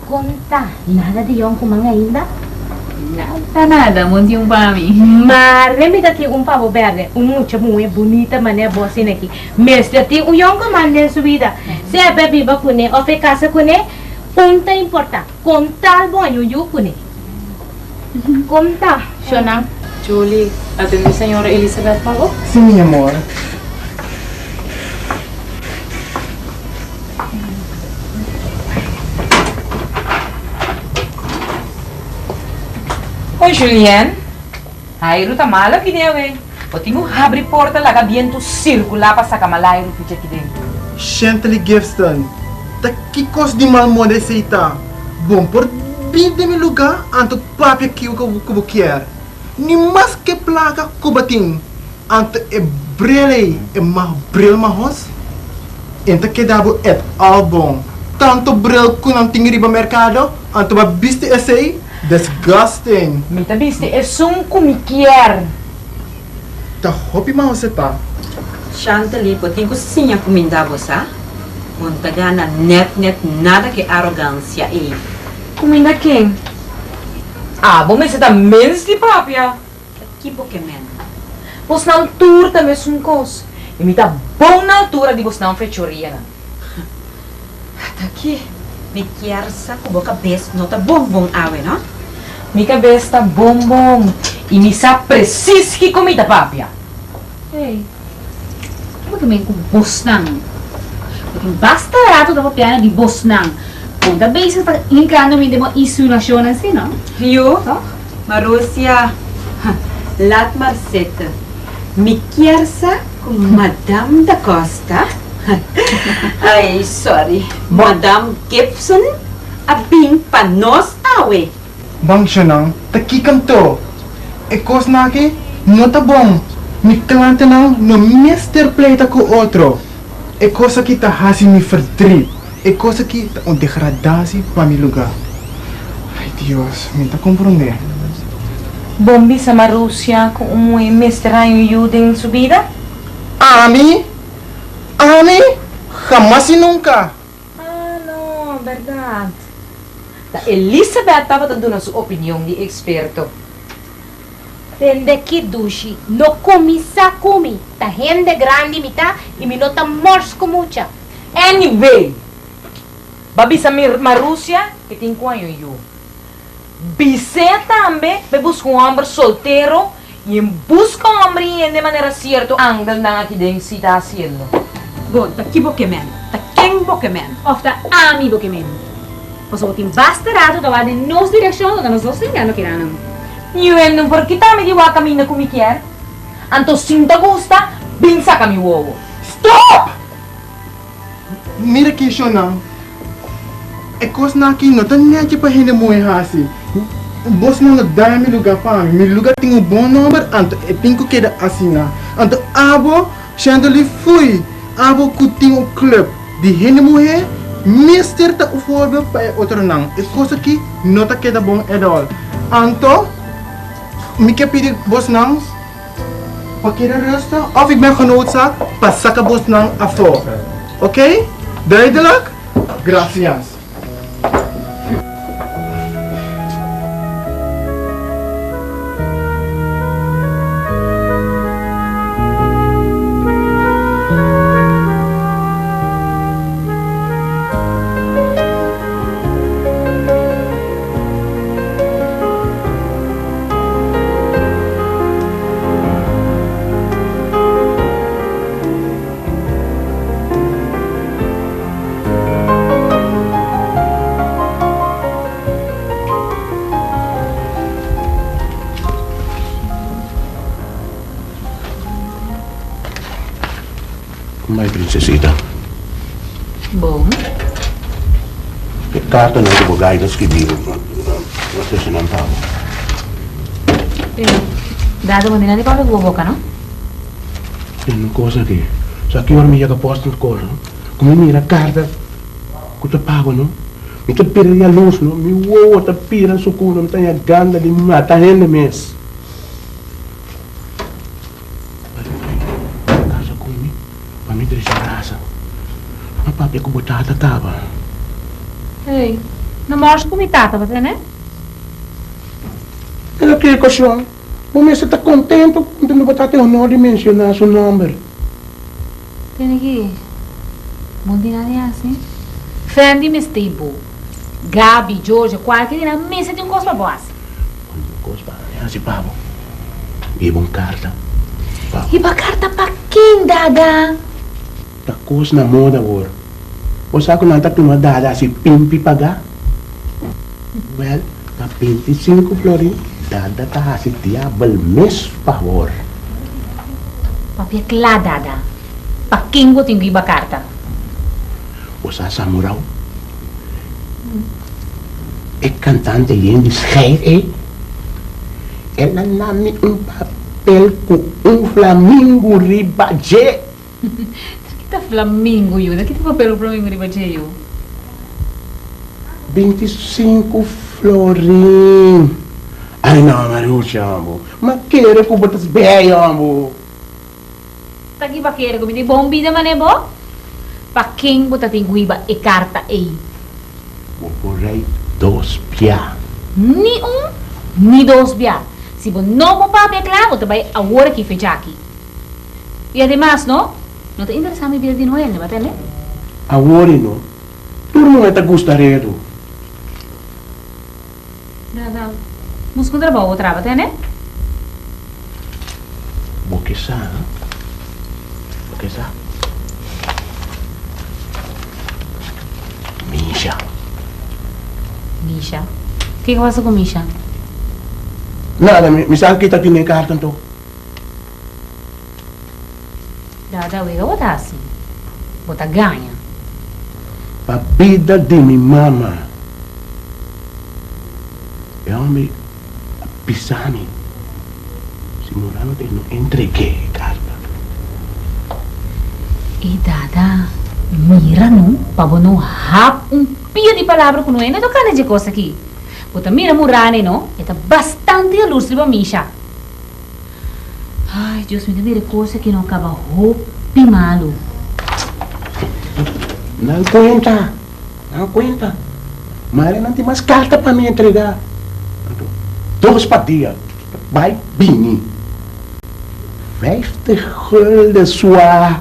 Conta, nada de yon kumang ainda? Nada, monte para mim. Mas me dá um pavo verde, mucha muito bonita maneira boa assim aqui. Mestre, tem yon kumang na sua vida. Se bebe ba kune, ou fe casa kune, punta importante. Contar bom yu kune. Como tá, Shona? Julie, atende a senhora Elizabeth, por favor? Sim, minha amor. Oi, Juliane. Aí, ruta mala aqui dentro, eu tenho que abrir porta lá, que viento circular para sacar malai no piche aqui dentro. Chantley Gifton. Que coisa de mal modo aceitar. Bom, por vir de meu lugar, anto papi aqui o que eu quero. Ni mais que placa que batim. Anto é brele, é mais brele mais. Então que dá é álbum. Tanto brele que não tem riba mercado, anto ba viste esse disgusting. Me tá viste, é só como quer. Tá hopi mal você tá. Chantal, eu tenho que sim a comida você. Não tá gana net nada que arrogância aí. Comida quem? Ah, bom, mas você tá menos de papia. Que Pokémon? Você não tour também é um coisa. E me tá bom na altura de você não fechoria. Tá aqui. Me quer com a cabeça não tá bom água, não? Minha cabeça tá bom. E me sabe preciso que comida papia. Ei, como que me com Bosnang? Porque basta rato da papiana de Bosnang. Quando a vez você tá entrando me demo insulação assim, não? Eu, Marúcia, Lat Marceta, me quer com Madame da Costa. Ai, sorry. Madame Gibson, a bem para nós, awe. Bang Shanang, taki kanto. E coisa na aqui, não tá bom. Me cliente não mister pleita com outro. É coisa que tá assim me verdriet. É coisa que tá um degradação para meu lugar. Ai Deus, me tá compreender. Bombi sa Marúcia com mestranho ajuda em subida? Ami? Jamás e nunca. Ah, não, verdade. A Elizabeth estava dando a sua opinião de experto. Tende que dushi, no comisa comi. Ta gente grande mita e me nota mors com mucha. Anyway, babi sa Marúcia que tem quanho eu. Bise também me busca um homem solteiro e busca um homem de maneira certa ângulo na que den se está haciendo. Bom, tá que Pokémon? Tá quem Pokémon? Of ta ami Pokémon. Posso botar basta rato da de nos direção da nós dois engano que não. E não porque tá me diwa caminho como quer. Anto sinta gusta, bem saca mi ovo. Stop! Mira que Shanang. É coisa na aqui, não tá nem para gente muito assim. Você não dá meu lugar para mim. Meu lugar tem um bom número, anto eu tenho que quedar assinar. Anto abo, Chantley fui. Abo que tem um clube de gente mulher, mister tá o forma para outro não. É coisa que não tá queda bom at all. Anto, me quer pedir você não? Para que resta? Of ik ben genoodzaakt para sacar você não a fora. Ok? Duidelijk? Gracias. Mai princesita. Bom. E carta não do gai das que viram. Você se não tava. Dado maneira de qual boca, não? Tem uma coisa aqui. Só que eu me ia posto no colo. Como mira carta, que eu te pago, não? Me te pira a luz, não? Me uou, te pira su culo, me tenha ganda de matar gente mesmo. Casa comigo, para me deixar casa. A papi que botada tava. Ei, não mostra como tá, você, né? Ela que cachorro. O mês está contente quando me botar teu nome de mencionar seu nome. Tem aqui. Mundinari assim. Fendi me stable. Gabi, Georgia, qualquer dia, mesa de coisa boa. cosa para así pavo. Iba un carta. Iba carta para quem, Dada? La cosa na moda, bor. O sa ko nanta tuma Dada si pimpi paga. Well, na 25 florin, Dada ta si diabel mes, favor. Papi, lá, Dada. Para quem eu tenho iba carta? O sa samurau. E cantante yen discreet, ela nami un papel com um flamingo ribaje. Kita flamingo yun. Kita papel flamingo di baca yun. 25 florin. Ai não, Marucha, amor. Mas quero que botas bem, amor. Tagi ba kaya ko binti bombi naman eh, bo? Pa quem bota tinguiba e carta aí? Vou por aí 2 pia. Ni ni 2 pia. Se você não for papi claro, você vai agora que fecha aqui. E además, não? Não te interessa me ver de Noel, né, batele? Agora não. Tu não é te gostaria. Nada. Musco trabalho outra, batele? Vou que sa, vou que sa. Misha. Misha? O que passa com Misha? Nada, misal kita tiene carta to. Dada, wega bota assim. Bota ganha. A vida de minha mama. Eu me pisani. Se morano te não entreguei carta. E Dada, mira não, para não rap pia de palavra com não é tocando de coisa aqui. Bota mira murane não, está bastante ilustre para Misha. Ai, Deus me dê coisa que não acaba roupi malo. Não aguenta, não aguenta. Mas não tem mais carta para me entregar. 2 para dia, vai bem. Veste rol de sua.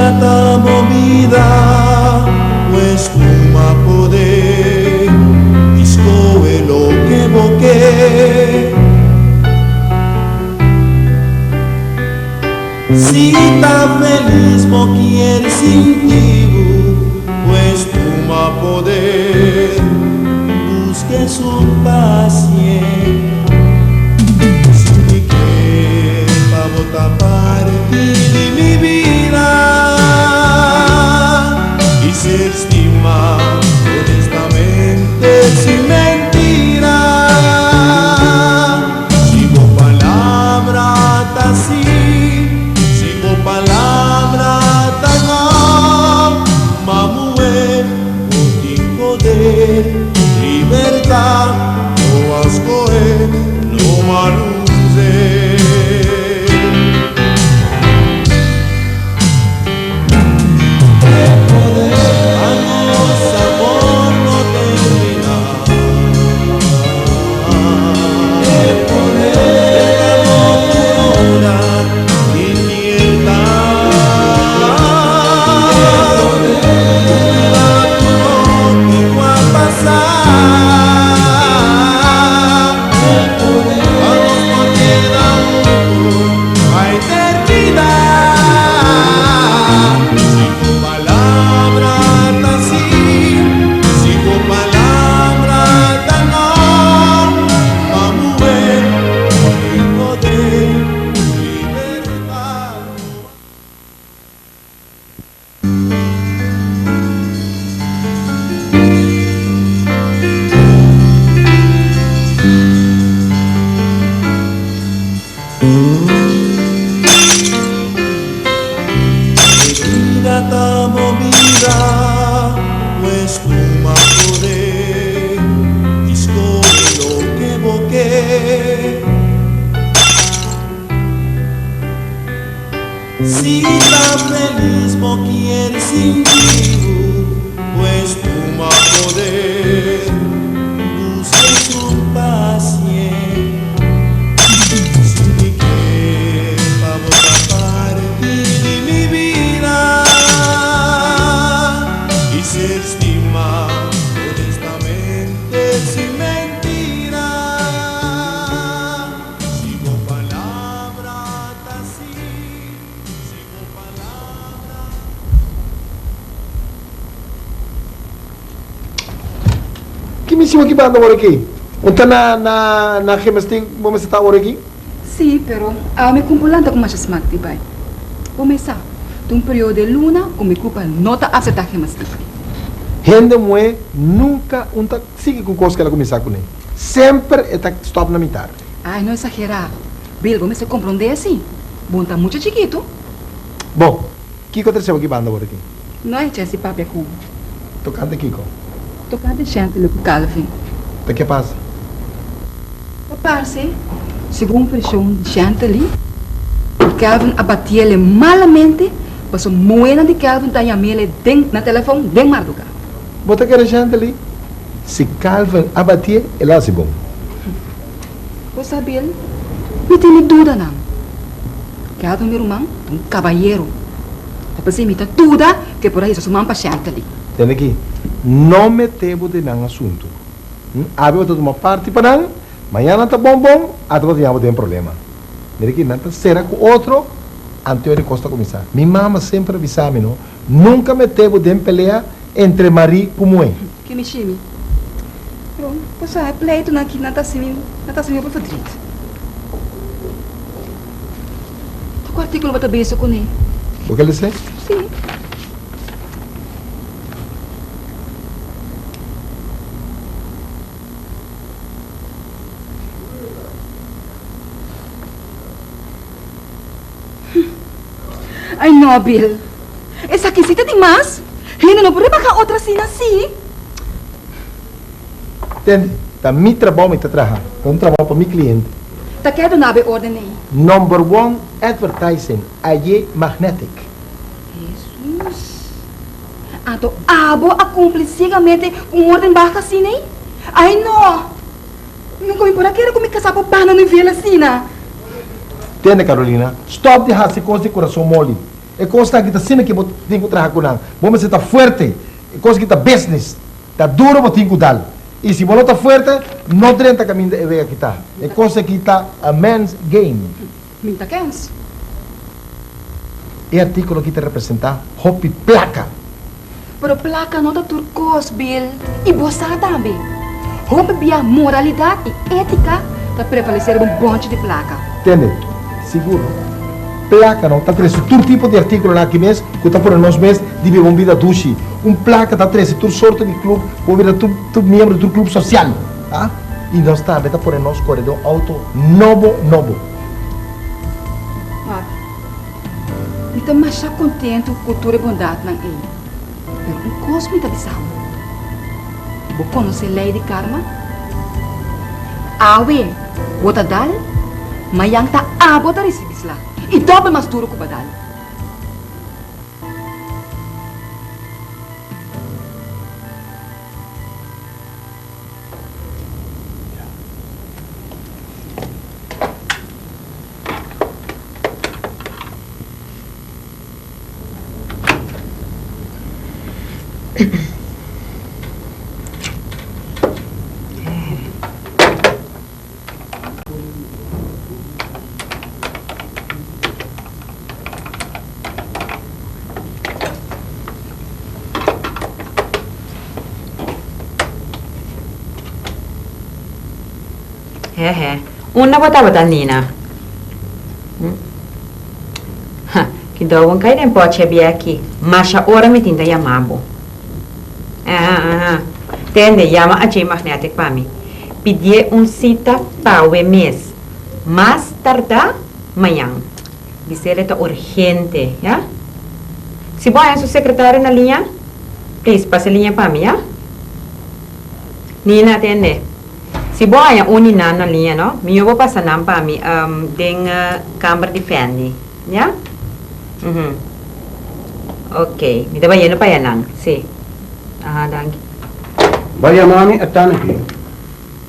Esta movida, pues tu ma poder, escoge lo que boque. Si tan feliz mo quieres sin pues tu ma poder, busque su paciencia. Si que pa botar parte de mi vida y se estima honestamente sin mentira. Sigo palabra así, sigo palabra tan mamuel, sin poder, libertad, no ascoe, no maluce. Si tan feliz mo quieres sin ti, pues tu poder busque su paciencia. Sin mi querer vamos a partir mi vida y ser estimado honestamente sin mentira. Sigo palabras así, sigo palabras. Que me cima que banda por aqui? Unta na gemesting, vamos estar por aqui? Sim, pero a me compulanta com mais smart vai. Começar. De um período de luna, com me culpa nota aceitar que mas Gente moe nunca unta sigue com coisa que ela começar com ele. Sempre está stop na mitad. Ai, não exagerar. Bill, você compreende assim? Bom, tá muito chiquito. Bom, Kiko terceiro que banda por aqui? Não é esse papo com. Tocante Kiko. Tocante gente com Calvin. O que passa? Parce, segundo pressão de gente ali, Calvin abatia ele malamente, mas a moeda de Calvin tá ele dentro na telefone, dentro Marduca. Bota aquela gente ali. Se Calvin abatia, ele é bom. Você sabia? Não tem dúvida não. Calvin, meu irmão, é um cavalheiro. Depois me dá dúvida que por aí só uma paciente ali. Tem aqui. Não me temo de nenhum assunto. Abre outra uma parte para não. Amanhã não está bom, até você tem problema. Tem aqui, não está será com outro, antes de costa começar. Minha mama sempre avisava-me, não? Nunca me temo de pelea entre Marie e mãe. Que me chame. Pronto, você é pleito aqui, não está assim por fadrito. O artigo vai estar bem com ele. O que ele disse? Sim. Ai, não, Bill. Essa aqui cita demais. Ainda não pode pagar outra cena assim. Entende? Tá meu trabalho, meu trabalho. É um trabalho para meu cliente. Tá querendo nabe ordem aí. Number 1 advertising. AJ Magnetic. Jesus. Então, abo a complicadamente com ordem baixa assim, né? Ai, não. Não come por aqui, como casar por pana no vila assim, né? Entende, Carolina? Stop de hacer coisas de coração mole. É coisa que está sendo que você tem que trabalhar com ela. Você está forte. É coisa que está business. Está duro, você tem que dar. E se você não está forte, não tem que caminhar de ver aqui. É coisa que está a man's game. Minta quens. E artículo que te representa Hopi placa. Pero placa não está turcos, Bill. E você também. Hopi via moralidade e ética para prevalecer um monte de placa. Entende? Seguro. Placa não está trazendo todo tipo de artículo aqui mesmo, que está por nós mesmos de viver uma vida duche. Placa está trazendo todo sorte de clube, ou vida todo membro do clube social. Ah? E nós está por nós corredor auto novo. Papi, eu estou mais contente com a cultura e bondade na ele. Mas um coisa me está avisando. Vou conhecer a lei de karma? Awe, bota dal, mas yang tá bota recibis lá. E dobra mais duro que o badal. Una bota Nina. Que dou um cair em pote aqui. Mas a hora me tinta chamado. Tende chama a J Magnetic para mim. Pedi cita para o mês. Mais tarde, amanhã. Dizer que é urgente, já? Se você é sua secretária na linha, please, passe a linha para mim, já? Nina, atende. Se você é unina na linha, não? Eu vou passar não para mim, den câmara de Fendi, já? Ok, me dá banho para yan, sim. Ah, danke. Vaya mami, están aquí.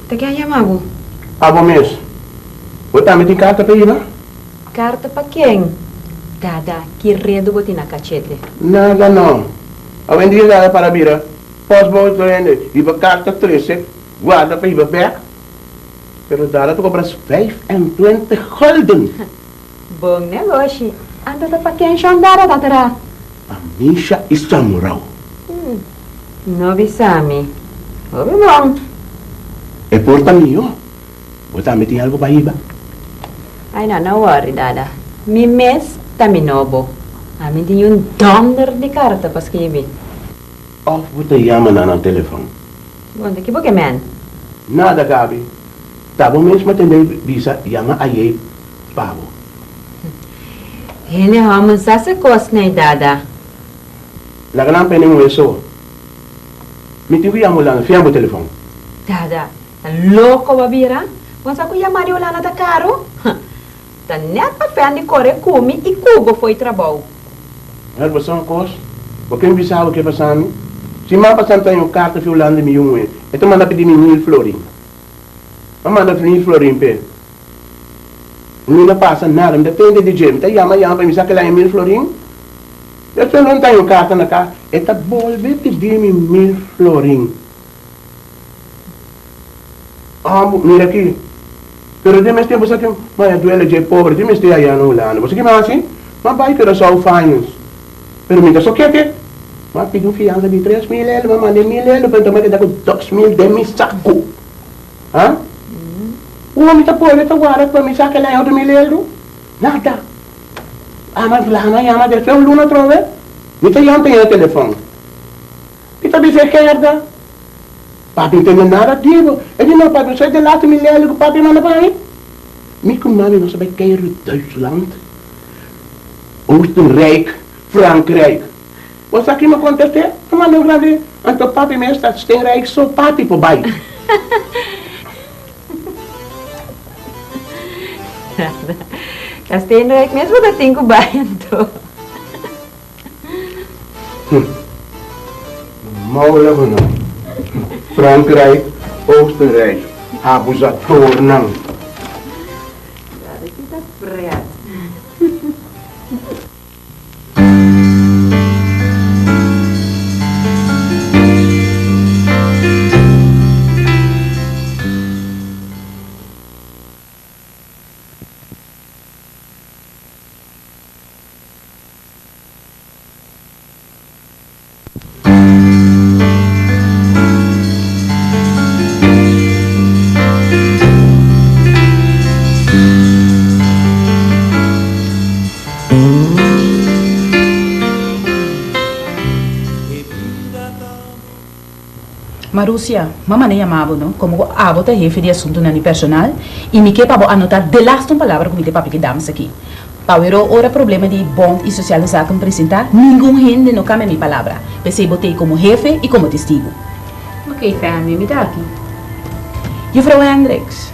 ¿Te qué llamado? Abo mes. Bota me carta para ir? Carta para quién? Dada, que redo botin na cachete. Nada, não. A vendida dada para vira. Pós-boa doende. E para carta 13, guarda para ir back. Pero dada tu compras 25 gulden. Bom negócio. Anda para quem chandara, tatara. Misha e Samurau. Não bisami. Obi bom. É porta mio. Bota me tem algo para ir? Ai, não worry, Dada. Mi mes também novo. A mim tem donder de carta para escrever. Of bota chama na telefone. Bom, daqui a man. Nada, Gabi. Tá bom mesmo atender visa chama aí pago. Ele vamos a se cosne, Dada. La gran pena é isso. Me tive que chamar lá, fiambo o telefone. Dada, louco babira? Vamos a chamar o lá na caro? Tá net para fende corre come e cubo foi trabalho. Era você um coisa? Porque eu pensava o que passando. Se mais passando tem carta fiolando me um, então manda pedir mil florim. Mas manda mil florim pe. Não passa nada, me depende de gente. Então chama para me sacar lá em 1000 florim. Eu não tenho carta na casa. Eta volve pedir me 1000 florim. Ah, mira aqui. Pero dime este você que mas duele de pobre, dime este aí no lá. Você que mais assim? Mas vai que só o faz. Pero me dá só que mas pediu fiança de 3.000 ele, mas mandei 1.000 ele, para tomar que dá com 2.000 de me saco. Hã? O homem tá pobre, tá guarda para me sacar lá outro 1.000 ele. Nada. Ah, mas lá na chama de seu luna outra vez. Me tá chamando o telefone. E tá me esquerda. Papi não tem nada disso. Ele não papi, só de lá que 1.000 ele, papi manda para aí. Me como não sabe que é Duitsland. Oostenrijk, Frankrijk. Você aqui me contestei, mas não gravei. Então papi mesmo está steenrijk, só papi por baixo. Steenrijk mesmo da tenho baixo. Moula não. Frankrijk, Oostenrijk, abusador não. Aqui tá preto. Marúcia, mamãe me chamava, não? Como a avó jefe de assunto na personal e me quer para anotar de last palavra como te papi que damos aqui. Para ver ora problema de bond e socializar que apresentar, nenhum gente não cambia minha palavra. Pensei botei como jefe e como testigo. Ok, família, me dá aqui. Eu falei, Hendrix,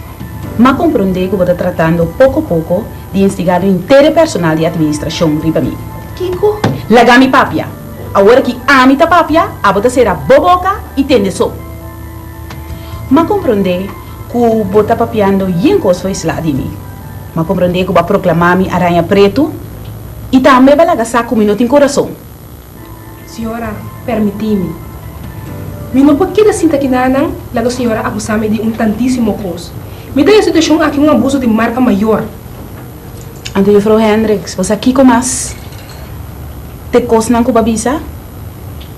mas compreender que eu estou tratando pouco a pouco de instigar o inteiro personal de administração para mim. Kiko? Laga mi papia. Agora que a minha papia, a bota será boboca e tende só. Mas compreender que eu bota papiando e coisa foi lá de mim. Mas compreender que eu vou proclamar-me aranha preto e também vai lagar com minuto em coração. Senhora, permite-me. Me não pode querer sinta que nada, a senhora acusar-me de tantíssimo coisa. Me dá a situação aqui abuso de marca maior. Então eu falo, Hendrix, você aqui com mais te coisa não com babisa?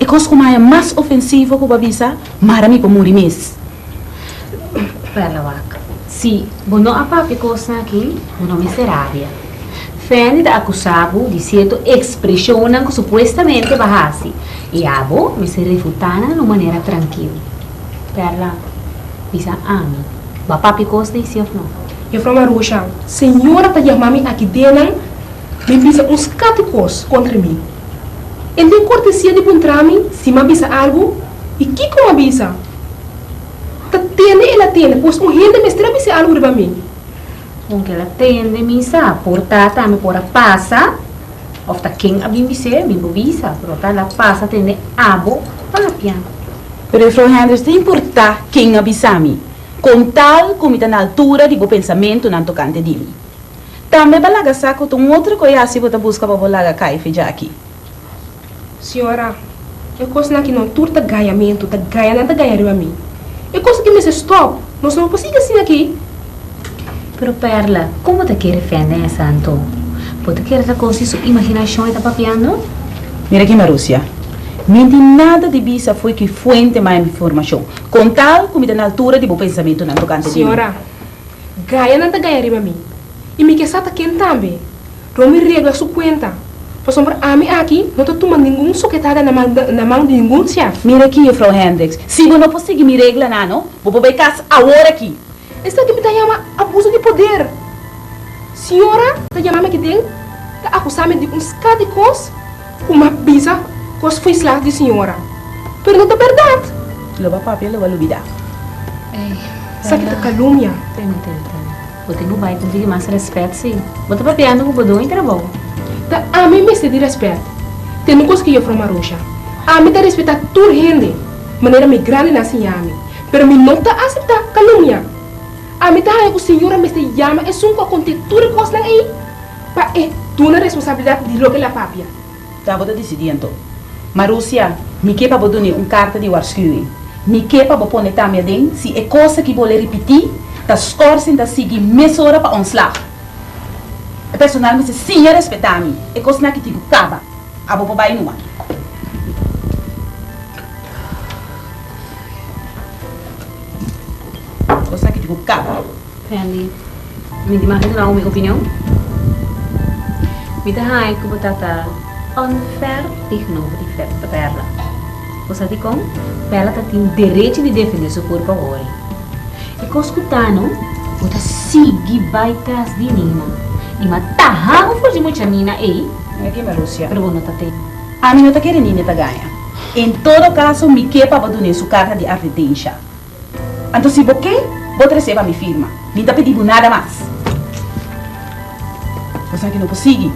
E coisa como é mais ofensivo com babisa, mara me para morrer mesmo. Pera, Waka. Se não há papi coisa aqui, não me miserável. Fende da acusado de certa expressão que supostamente barrasse. E abo me se refutana de maneira tranquila. Perla, bisa ami. Ba papi coisa de si ou não? Eu falo, Marusha, senhora está chamando aqui dentro, me bisa uns caticos contra mim. Ele tem cortesia de puntrami, se me avisa algo, e que como avisa? Ela tem, pois gente me estra avisa algo para mim. Com que ela tem de misa, portar também por a passa, Of ta king abim bise, mi visa, pero ta la pasa tende abo para piano. Pero Frau Hendricks, te importa quem abisami, com tal como está na altura de bo pensamento não tocante de mim. Também balaga saco um outro coisa se você busca para balaga caife já aqui. Senhora, eu coisa que não turta ganhamento, tá ganhando, tá ganhando a mim. Eu coisa que me se stop, nós não podemos assim aqui. Pero Perla, como te quer defender, Santo? Pode querer ta coisa sua imaginação e tá papiando? Mira aqui, Marúcia. Não tem nada de bisa foi que fuente mais informação. Com tal como está na altura de bo pensamento não tocante de mim. Senhora, ganha não tá ganhando a mim. E me que sata quem também. Romi regla sua conta. Por sombra a mim aqui não tô tomando nenhum soquetada na mão de nenhum chefe. Mira aqui, Frau Hendricks. Se você não conseguir me regla não, vou beber casa agora aqui. Esta que me tá chamando abuso de poder. Senhora, tá chamando que tem, tá acusando de uns cadicos, uma bisa, cos foi slag de senhora. Pero não é verdade. Leva papel, leva lubida. Sabe que tá calúnia. Tem. Você não vai conseguir mais respeito, sim. Você tá papiando com o bodão e trabalho. Tá a mim me de respeito. Tem não coisa que eu from Marusha. A mim tá respeitar toda gente. Maneira me grande na senhame. Pero me não tá aceitar calúnia. A mim tá aí que o senhora me se chama é só com tudo coisa aí. Pa é tu na responsabilidade de lo que la papia. Tá, vou decidir então. Marúcia, me quer para botar carta de waarschuwing. Me quer para pôr também dentro se é coisa que vou repetir, tá escorcem da seguir meia hora para ontslag. O personal me se sim respeitar mim. É coisa que tipo cava. A vou para numa. Coisa que tipo cava. Fendi, me imagina uma opinião? Me dá aí que você tá unfair tegenover die Perla. Você diz como? Perla tem direito de defender seu corpo agora. E com escutando, você sigue vai atrás de Nina. E matar o fugir muito a Nina aí. É aqui, Marúcia. Pero você não tá tendo. A mim não tá querendo Nina tá ganha. Em todo caso, me quer para botar sua carta de advertência. Então, se você recebe a minha firma, não tá pedindo nada mais. Você que não consegue.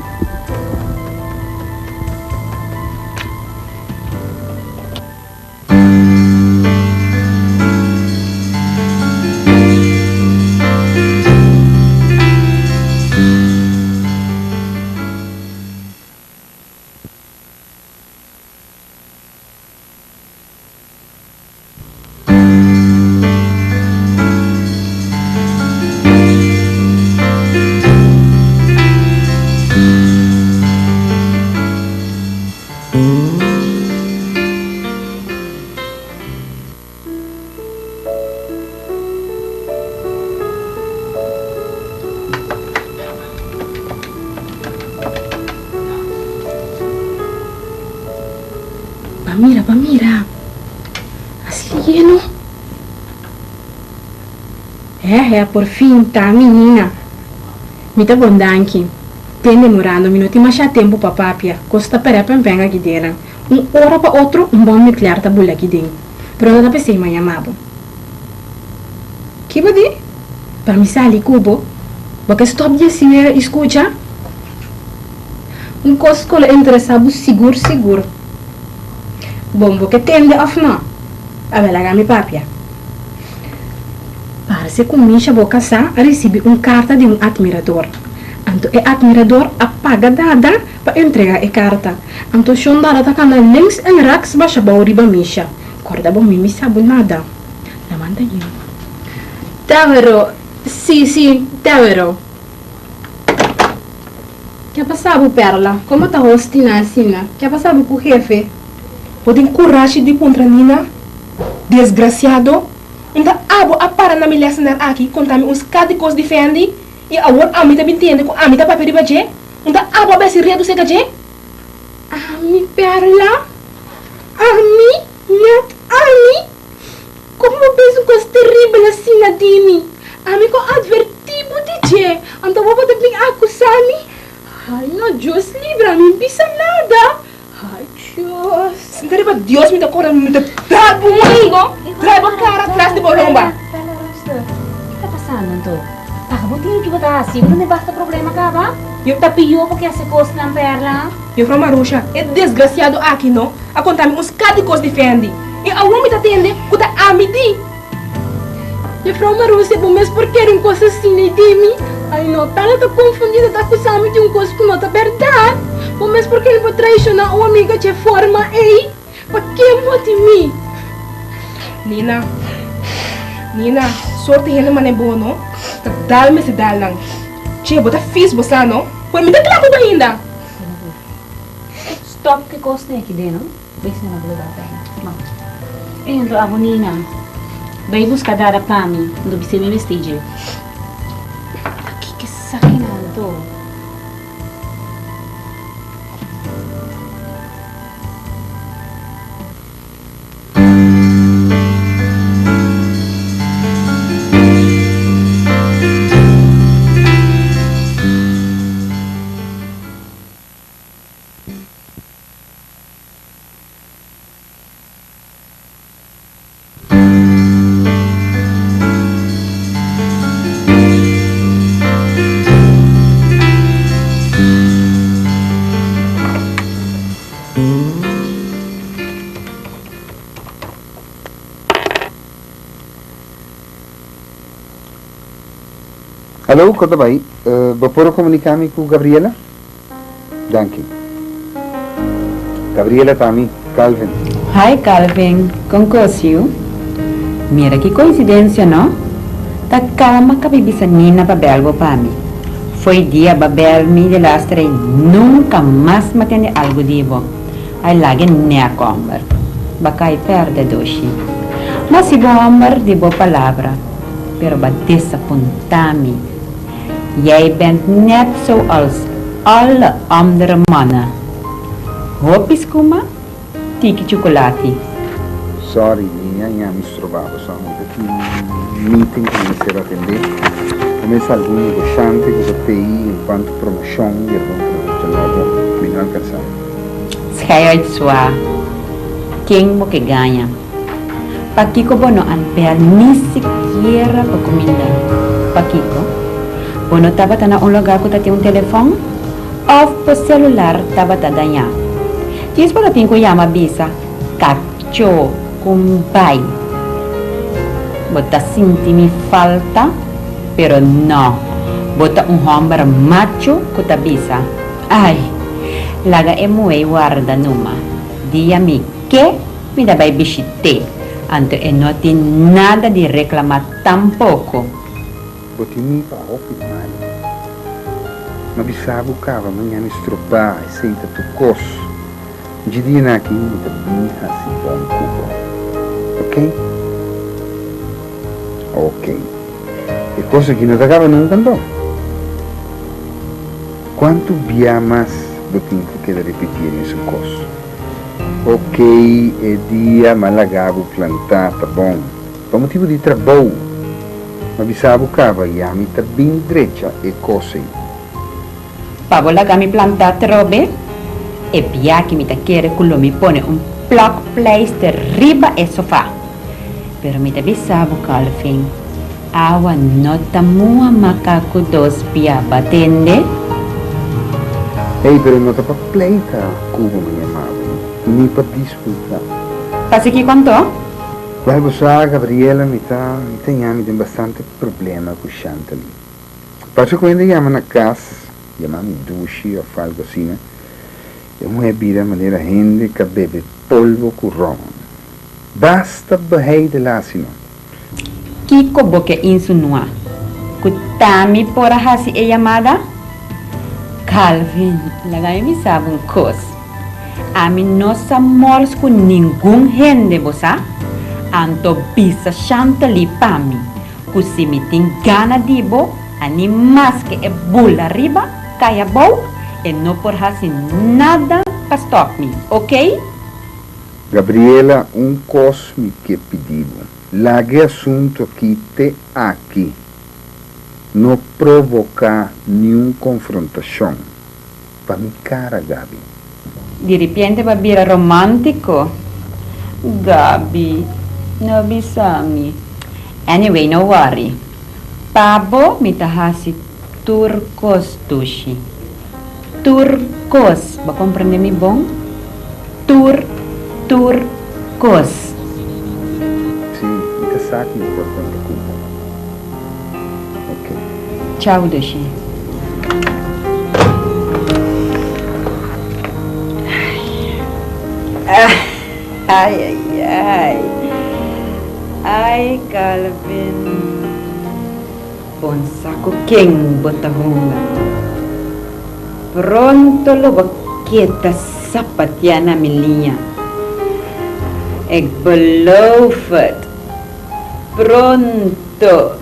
Pamira. Assim lleno. Por fim, tá, menina. Me tá bom danke. Tem demorando minuto, mas já tempo pra papia. Costa para venga aqui dentro. Hora para outro, bom me claro tá bula aqui dentro. Pero não tá pensei mais amado. Que badi? Para me sair cubo. Porque stop de assim, escuta. Coisa interessado seguro. Bom, porque tende a não. A ver, minha papia. Parece que Misha vou casar a receber carta de admirador. Então, o admirador apaga dada para entregar a carta. Então, o dada tá cana links e racks baixa bauriba Misha. Corda bom, me sabe nada. La manda eu. Tavero. Sim, Tavero. Que passava, Perla? Como tá hostina assim? Que passava com o jefe? Podem coragem de contra Nina? Desgraciado? Então, abo a para na minha lecionar aqui, contar-me uns cadicos de fendi, e agora a mim também entende com a mim tá papel de baje? Então, abo a besi redo se gaje? A mim, Perla? A mim? Net a mim? Como penso coisa terrível assim na Dimi? A mim com advertivo de je? Então, vou poder vir acusar-me? Ai, não, Deus livra, não pisa nada. Ai, Deus. Entendeu? Deus me dá cora, me dá brabo, amigo. Brabo cara atrás de boromba. O que tá passando, então? Tá, vou ter que botar assim, não me basta problema, acaba? Eu tapio porque essa coisa não perla. Jufra Marusha, é desgraciado aqui, não? A contar-me uns cadicos defende. E a homem tá atende, que tá amidi. Jufra Marusha, bom mesmo por querer coisa assim de mim. Ai, não, ela tá confundida, tá acusando de coisa que não tá verdade. Bom mesmo porque ele vai traicionar uma amiga de forma, ei? Pra que mote mim? Nina, sorte rende mane boa, não? Tá dal-me se dalang. Che, bota fiz você, não? Foi me dar claro ainda. Stop que costa aqui dentro. Vê se não vai dar. Entro a Nina. Vai buscar dar para mim, do que se me vestir. Aqui que saquinado. Hallo, kota bai. Baporo comunicami com Gabriela? Danke. Gabriela Tami, Calvin. Hi Calvin, com Cosio? Mira que coincidência, não? Tá calma que a bibisa Nina Babel para mim. Foi dia Babel me de lastre e nunca mais me atende algo divo. Ai lagi nea comber. Bacai perde doshi. Mas se bomber de boa palavra. Pero ba desapontami. Jij bent net zoals alle andere mannen. Hopis kuma? Tiki chocolati. Sorry, minha mi trovavo, sono un meeting che mi sera attendere. Ho messo alcuni negocianti che potei in quanto promotion di novo, mi non cansare. Schei uit swa. Quem mo que ganha? Paquico bono anper ni siquiera pa comida. Paquico? Bono tava na un lugar que tem telefone? Of po celular tava danha. Tis bono tinko yama bisa. Cacho, kumbay. Bota sintimi falta, pero no. Bota un hombre macho que bisa. Ay, laga emuei guarda numa. Dia mi que me da bai bichite. Anto e não tem nada de reclamar tampouco. Botini pa hopi mai. Ma bisabo cava manhã me estropar e senta tu cos. De dia na aqui me da birra se bom cubo. Ok? Ok. E cosa que não acaba não cantou. Quanto biamas do tempo que de repetir nesse cos? Ok, é dia malagabo plantar, tá bom. Por motivo de trabalho. Mas bisabo cava e a mim tá bem direita e coisa. Pabo lagami plantar trobe? E pia que me ta quer culo me pone un block pleister riba e sofá. Pero me ta bisabo Calvin. Awa nota mua macaco dos pia batende. Ei, pero não tá para pleita, cubo minha amada. Nem para disputar. Passa aqui quanto? Vai você, Gabriela, me tem bastante problema com o Chantal. Passa quando chama na casa, chama-me duche ou algo assim, né? É uma bebida maneira gente que bebe polvo com rum. Basta beheide lá, assim, Kiko boke insunua. Kutami pora hasi e chamada? Calvin, lagay mi sabong kos. Amin no samors com ninguém gente, bosa? Anto bisa Chantali pami. Kusi mi ting gana dibo, ani mas que e bula riba, kaya bom, e no por hasi nada pa stop me, ok? Gabriela, cos me que pedido. Lage assunto que te aqui. Não provocar nenhuma confrontação. Para mi cara, Gabi. De repente va vira romântico. Gabi, no bisami. Anyway, no worry. Pabo mitahasi turcos tushi. turcos. ¿Va a comprender mi bon? Turcos. Sí, te saco importante culpa. Ok. Chao, Doshi. Ay, ay, ay. Ay, Calvin. Bon saco quem botahunga. Pronto lo vaqueta zapatiana mi linha. Ik beloof het. Pronto.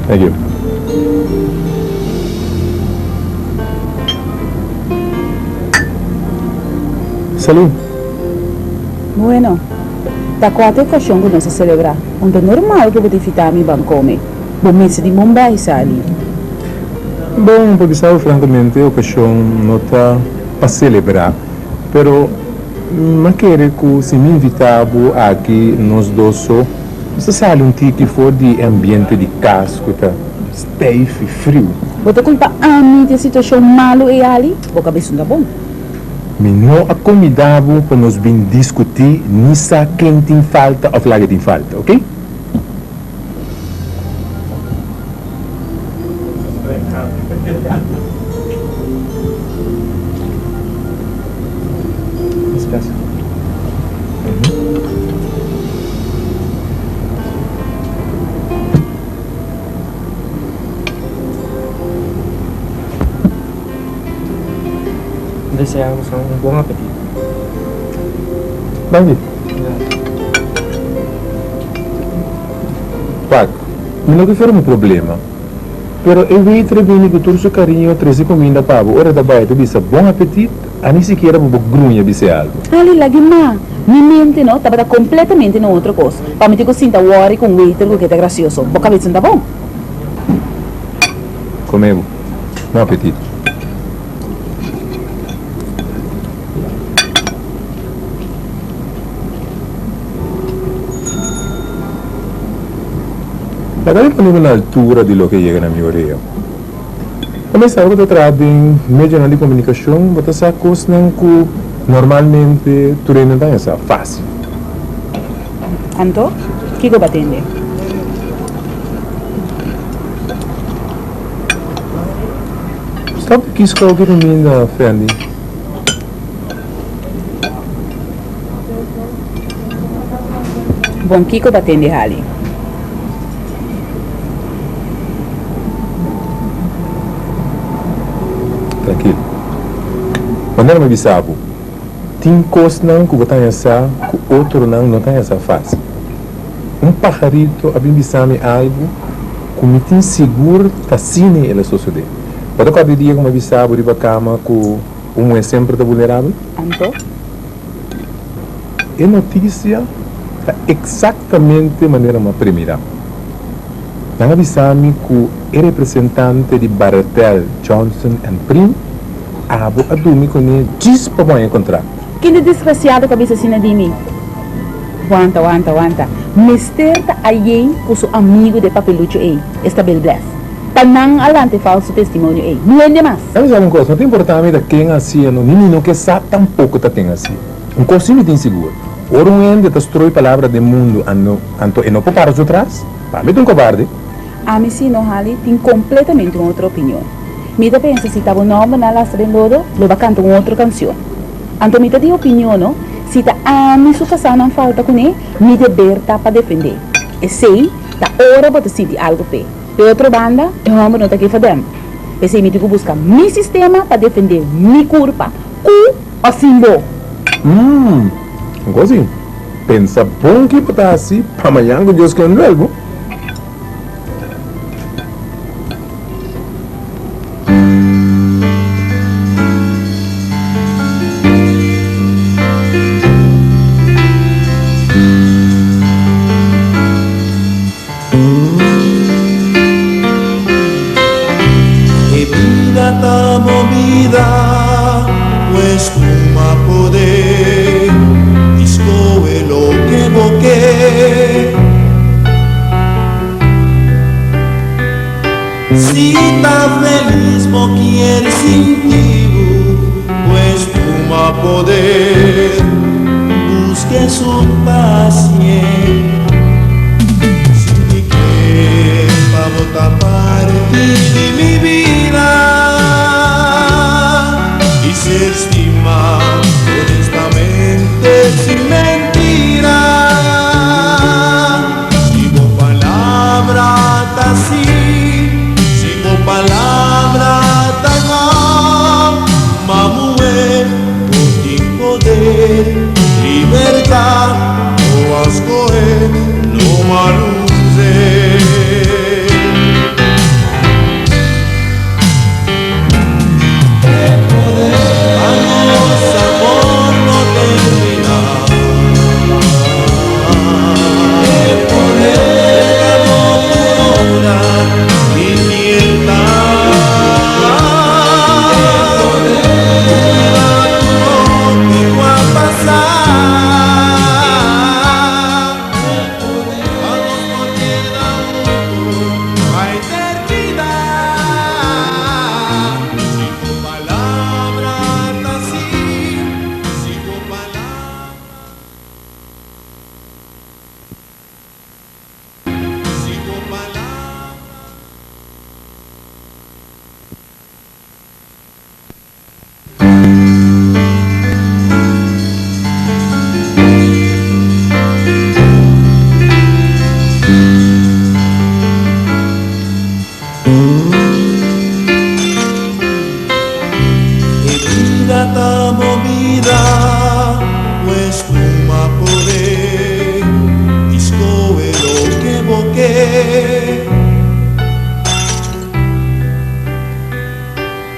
Thank you. Salud. Bueno, da quatro ocasiões que nós celebrar. Onde é normal que você ficar me bancome. Bom mês de Mumbai sali. Bom, porque sabe, francamente, a ocasião não está para celebrar, pero mas quero que se me invitar aqui nós dois só, você sabe tique for de ambiente de casco, tá steife, frio. Você culpa a mim de situação malo e ali, vou cabeça não bom. Me não acomodava para nós bem discutir nessa quem tem falta ou lá que tem falta, ok? Deseamos un buen apetito. David. Pac, não que for um problema. Pero eu vi trebini com todo o carinho, trazer comida para a hora da baita, bisa bom apetite, a nem sequer vou grunha, bisa algo. Ali, lagima. Mi mente, não, estava completamente na outra coisa. Para me ter que sinta worry com o waiter, que é gracioso. Vou cabeça não bom. Comemos. Bom apetite. Agora estamos na altura de lo que chega na minha orelha. Começar a tratar de meio de comunicação, botar essa coisa que normalmente tu não tem essa fácil. Anto, o que eu vou atender? Stop quis colocar em mim na Fendi. Bom, o que eu vou atender ali? Tranquilo. Quando ela me bisabo, tem coisas que você tem essa, que outro não tem essa fácil. Pajarito, a bem bisame algo, que me tem seguro, que assim ela sucede. Pode cada dia que me bisabo de cama, que é sempre vulnerável? Anto? A notícia é exatamente a maneira que primeira. Nang bisami que é representante de Baratel Johnson Prim, abo adumi ko ni diz para mo encontrar. Quem é desgraciado cabeça assim de mim? Wanta. Mister ta aí com seu amigo de papelucho aí, está bel bless. Tanang alante falso testemunho aí. Não é demais. Sabe uma coisa, não tem importância de quem assim, não que sabe tampouco tá tem assim. Coisa me tem seguro. Ora ende destrói palavra do mundo, anto e não pode parar atrás. Para mim um covarde. A mim sim, não hali, tem completamente uma outra opinião. Mita pensa se estava nova na lastra de lodo, lo vai cantar uma outra canção. Anto mita tem opinião, não? Se tá a mim sua casa não falta com ele, me deberta para defender. E sei, tá hora para sentir algo pé. De outra banda, eu amo não tá aqui fazendo. Pensei me digo buscar mi sistema para defender mi culpa. O simbo. Assim, pensa bom que para assim, para amanhã que Deus quer luego. Que vida está movida, pues toma poder, escoge lo que boque. Si está feliz, no quiere incentivo, pues toma poder, busque su paciencia. Si que para botar parte de mi vida y se estima honestamente sin mentira. Sigo palabra así, sigo palabra tan mamue, sin poder, libertad, no escoger, no maluce.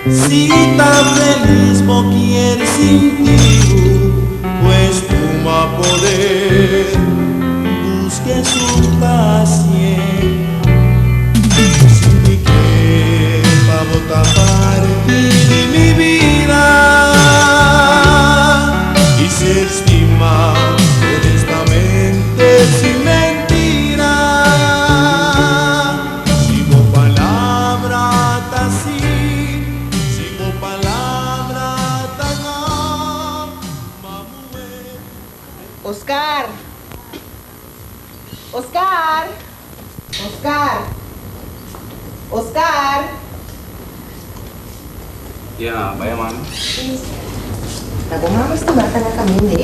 Si tan feliz no quieres incentivo, pues toma poder, busque su paciencia. Si que para botar parte de mi vida y se estima honestamente sin mentira. Sigo palabra así, sigo palabra tan Oscar. Oscar. Oscar. Oscar. Ya, vaya mano. Ako mama estimata na kami, hindi?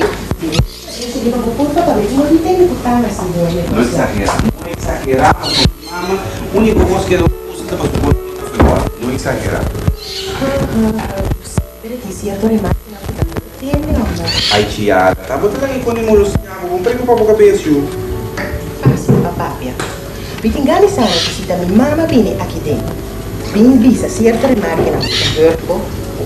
Sige, magpupunta pa rin. Hindi tayo nagputana sa inyo. No exagera, no exagera. Mama, único vos que usa para tu cuerpo. No exagera. Pero que cierto remate na kita. Tiene, hombre. Ay, chiara, tapos talaga ikaw ni mo lusya. Kung pwede ko pa po kabesyo. Assim, papapia. Pitingani sana visita mi mama bine aqui dentro. Bine visa certa remarca na verbo.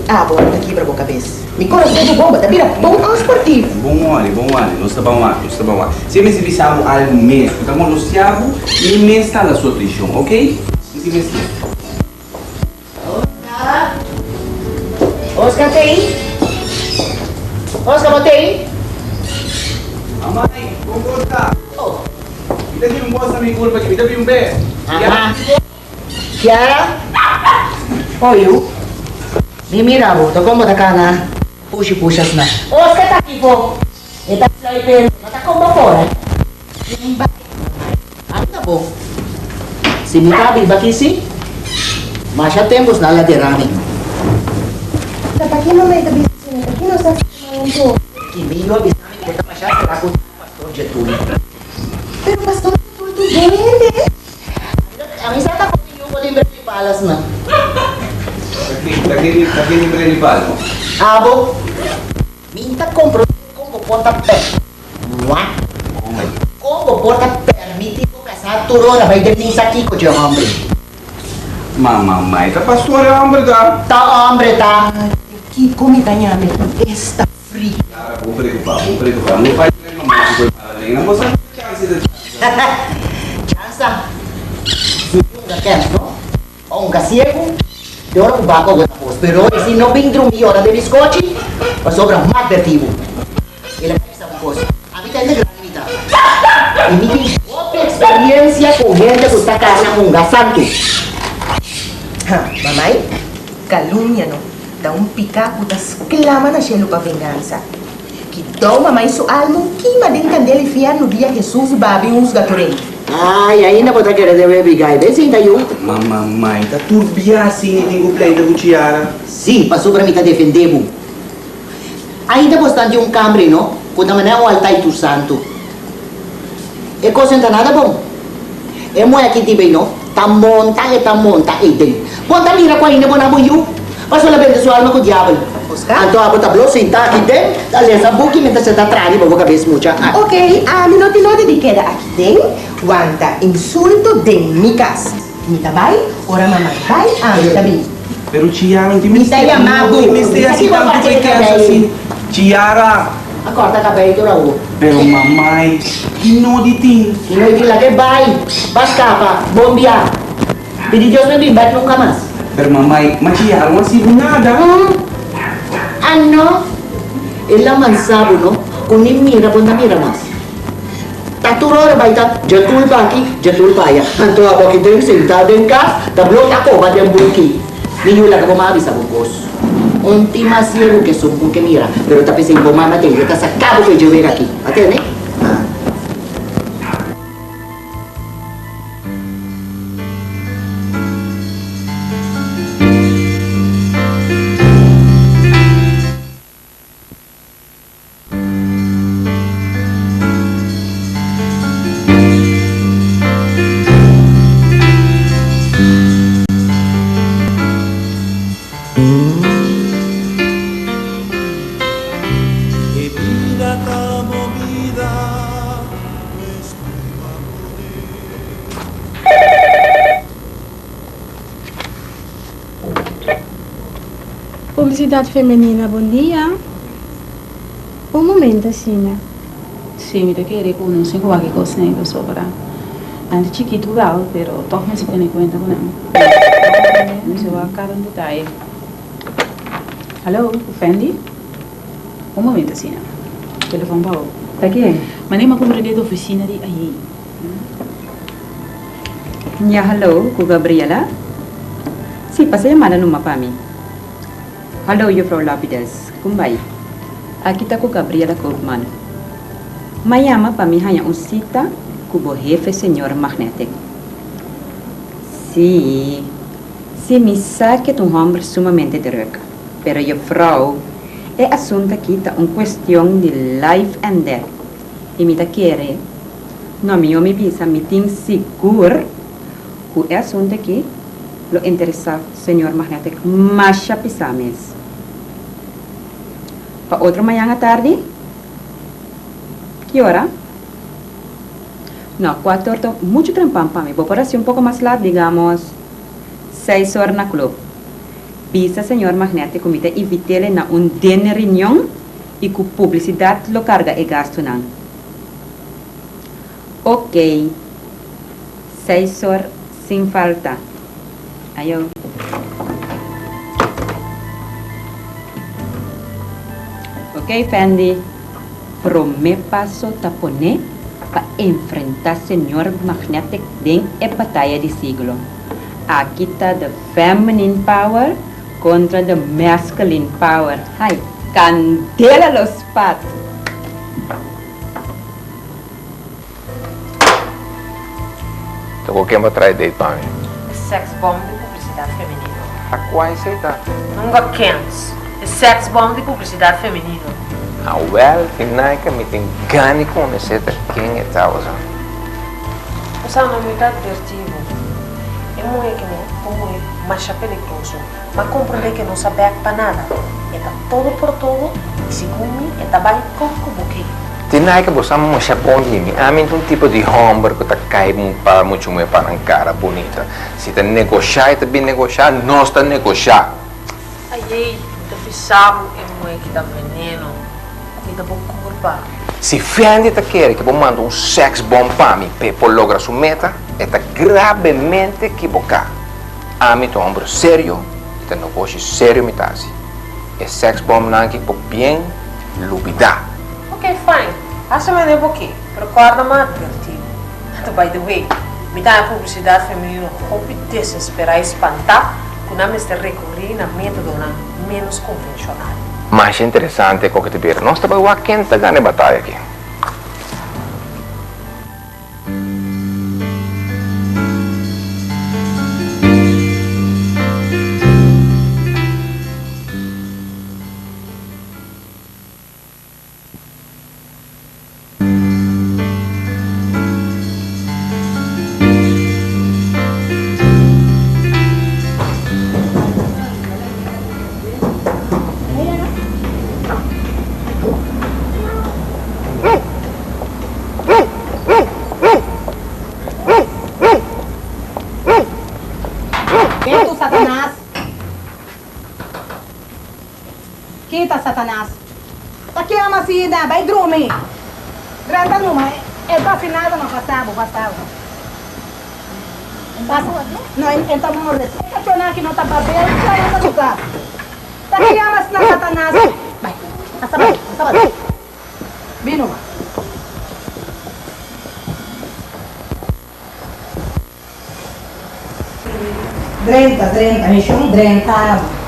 Abo na quebra boca cabeça. Me conhece do bomba, tá vira bom esportivo. Bom olha, não está bom lá, não está bom lá. Se me visamos ao mês, estamos luciado e mês está na sua prisão, ok? Se me Oscar tem? Oscar, botei? Mamãe, como gosta? Me dá um bosta minha culpa aqui, me dá um beijo. Kiara? Oyu? Me mira, bo, tô como da cana. Puxas na. Oscar tá aqui, pô. Ele tá flirtando, mas tá como fora. Tá bom. Se me cabe aqui sim, mas já temos na ladeirada. Tá aqui no meio da piscina, tá aqui não está falando. Que meio avisado que tá mais será com o pastor Getúlio. Pero pastor Getúlio, tu vende? A mim já tá comigo, vou lembrar de balas, não. Está bien libre de palmo. Abo, minta compro como porta pé. Como porta permite casar turona vai de mim aqui com o homem. Mamma, está pastor hombre tá? Tá homem tá. Que comida nhame está frio. Vou preocupar. Não vai ter mamãe que para nem. Não posso chance de chance. Nunca quer, não? Um casiego. De hora o baco agora pos, pero se não vem dormir hora de biscote, vai sobrar mais vertigo. Ele vai pensar um pouco. A vida é grande, vida. E me tem outra experiência com gente que está casando com gasanto. Mamãe, calúnia não. Dá picaco das clama na gelo para vingança. Que dá mamãe sua alma queima de candela e fiar no dia que Jesus babe uns gatorei. Ai, ainda vou querer de baby guy, vê se ainda eu. Mamma, tá turbia assim, tenho pleito com Chiara. Sim, passou para mim tá defendendo. Ainda bastante um cambre, não? Quando amanhã o altar do santo. E coisa não tá nada bom. É mulher aqui também, não? Tá monta, e tem. Bom, tá mira com ainda bom na buiu. Passou a vender sua alma com o diabo. Então, a botar bloco sentar aqui dentro, aliás, a boca mentre você tá atrás, vou cabeça mucha. Ok, a minuto de queda aqui dentro, quanta insulto de minha casa. Mita vai, ora mamãe vai, tá bem. Pero Chiara, não tem Me está chamando. Me está assim tanto que quer assim. Chiara. Acorda cabelo que eu Pero mamãe, que não de ti. Que não de lá que vai, bascapa, bombear. Pedi Deus me bimbar nunca mais. Pero mamãe, mas Chiara não sigo nada. Ah, não? Ela mansabo, não? Kung mira, pun mira mas. Taturora vai tá, jatul pa aqui, jatul pa ya. Anto ako kita sentado em casa, tablot ako ba dem buki. Ninyo lang ako maabis sa bukos. Unti mas yero que sumpong que mira, pero tapos yung bumama tayo, ta sa cabo que yo ver aqui. Atene? Publicidade feminina, bom dia. Um momento, assim. Sim, me querer que não sei qual que coisa nem que sobra. Antes chiquito gal, pero todos me se ponen cuenta con él. No se va a cada un detalle. Hello, Fendi? Un momento, Sina. Telefone para você. Tá quem? Manema compreender da oficina de aí. Ya, hello, com Gabriela? Sim, passa a chamada numa para mim. Hello, Frau Lapides. Como vai? Aqui está com Gabriela Kaufmann. Me llama para mim hanya cita com o jefe senhor Magnetic. Sim, me sabe que é um homem sumamente druk. Pero a Frau, é assunto aqui está uma questão de life and death. E me quer, não me visa, me tem seguro que é assunto aqui lo interessa senhor Magnetic mais chapisames. Para outra manhã à tarde? Que hora? Não, 4 horas, muito trampam para mim. Vou por assim um pouco mais lá, digamos, 6 horas na clube. Visa senhor Magnetic, me invite-lhe na dinner reunião e com publicidade lo carga e gasto não. Ok. 6 horas sem falta. Ayo. Ok, Fendi. Prome paso tapone para enfrentar senhor Magnetic en a batalha de siglo. Aqui está the feminine power contra the masculine power. Ai, candela los patos. Então, quem vai trazer daí para mim? Sex bomb de publicidade feminina. A qual aceita? Nunca quentes. Sex bomb de publicidade feminina. Ah, well, tinha que me tem gane com esse quem é tal, sabe? O seu nome é divertido. É muito que não, como é mais peligroso. mas compreender que não sabe para nada. Está todo por todo, e segundo mim, está bem como que. Tinha que você me chapão de mim. A mim um tipo de homem que tá caindo para muito mais para uma cara bonita. Se tá negociar, tá bem negociar, nós tá negociar. Aí, tu pensava em mãe que dá veneno, comida bom curva. Se Fendi tá quer que eu mando um sex bomb para mim, para lograr sua meta, está gravemente equivocado. A mim é um homem sério, tá negócio sério me tá assim. E sex bomb não é que por bem lubidar. Ok, fine. Acha mais um pouquinho. Recorda mais divertido. By the way, me dá a publicidade feminina hobby desesperar e espantar que não me está recorrendo a método menos convencional. Mais interessante é que te ver. Nós estamos a quente ganhar batalha aqui. Satanás. Aqui é uma cidade, vai dormir. Grande numa, é vacinada no passado. Não, então vamos ver. Estacionar aqui no tapabel, sai do lugar. Aqui é uma cidade, Satanás. Vai, passa. Vino. Trenta, me chamo 30.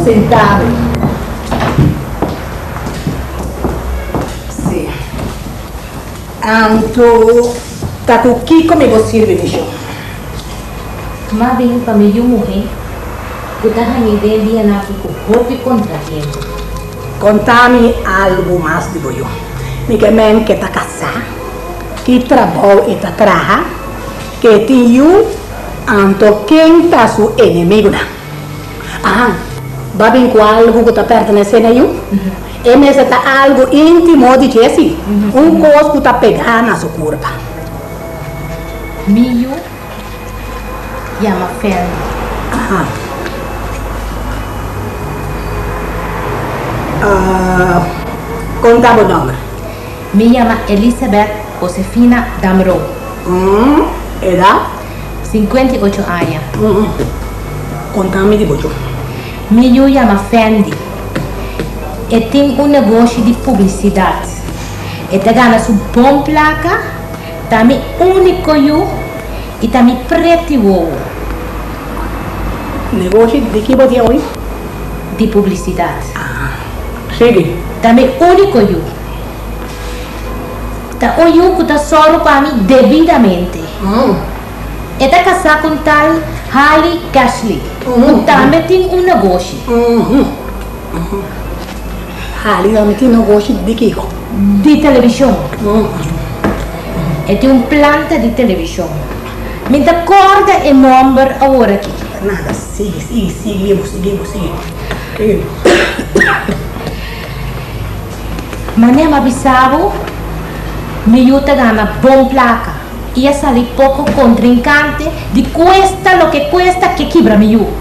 Sentado. Sim. Anto, tá com o que comigo sirve, bicho? Mas bem, para mim, eu morrer. Eu tava me dando aqui com roupa e contratempo. Conta-me algo mais de eu. Me que tá casado, que trabalha e tá traja, que tem anto quem tá seu inimigo, né? Va bem com algo que está pertencendo a eu? E mesmo está algo íntimo de Jesse. Coisa que está pegando na sua corpo. Mio chama Fendi. Conta o nome. Me chama Elizabeth Josefina Damro. Edad? 58 anos. Conta-me de você. Me chama Fendi e tem negócio de publicidade. E tá ganhando sua bom placa, também único eu e também preto eu. Negócio de que você hoje? De publicidade. Sigue. Também único eu. Tá o eu que tá só para mim devidamente. E tá casado com tal Holly Cashley. Também tem negócio. Holly também tem negócio de que? De televisão. E tem planta de televisão. Me dá corda e número agora aqui. Nada, sigue. Mas nem me avisava, me eu tá ganhando bom placa. Ia salir pouco contrincante de cuesta lo que cuesta que quebra meu.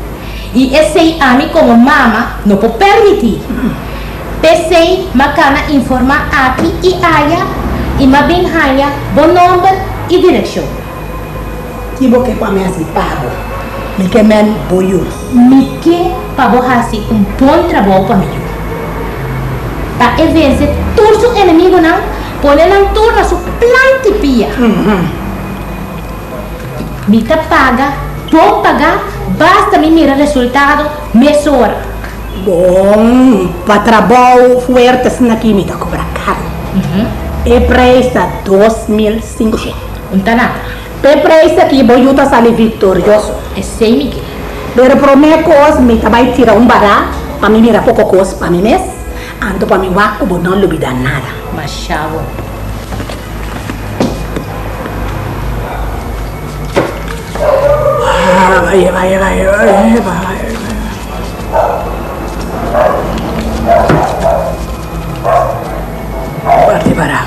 E esse a mim como mama não pode permitir. Pensei, macana informar aqui e allá e ma bem haya bom número e direção. Que boque para mim assim pago. Me que men boiu. Me que para você bom trabalho para mim. Tá e vez tudo o inimigo não, põe na turma su planta pia. Me tá paga, bom pagar, basta me mirar resultado, mesura. Bom, para trabalho forte na que me tá cobrar caro. E preço 2.500. Não tá nada. E preço aqui, vou tá sair vitorioso. É sei, Miguel. Pero primeira coisa, me tá vai tirar barato, para me mirar pouco coisa para mim mesmo. Anto para mim, eu vou não duvidar nada. Mas chavo. Parte para.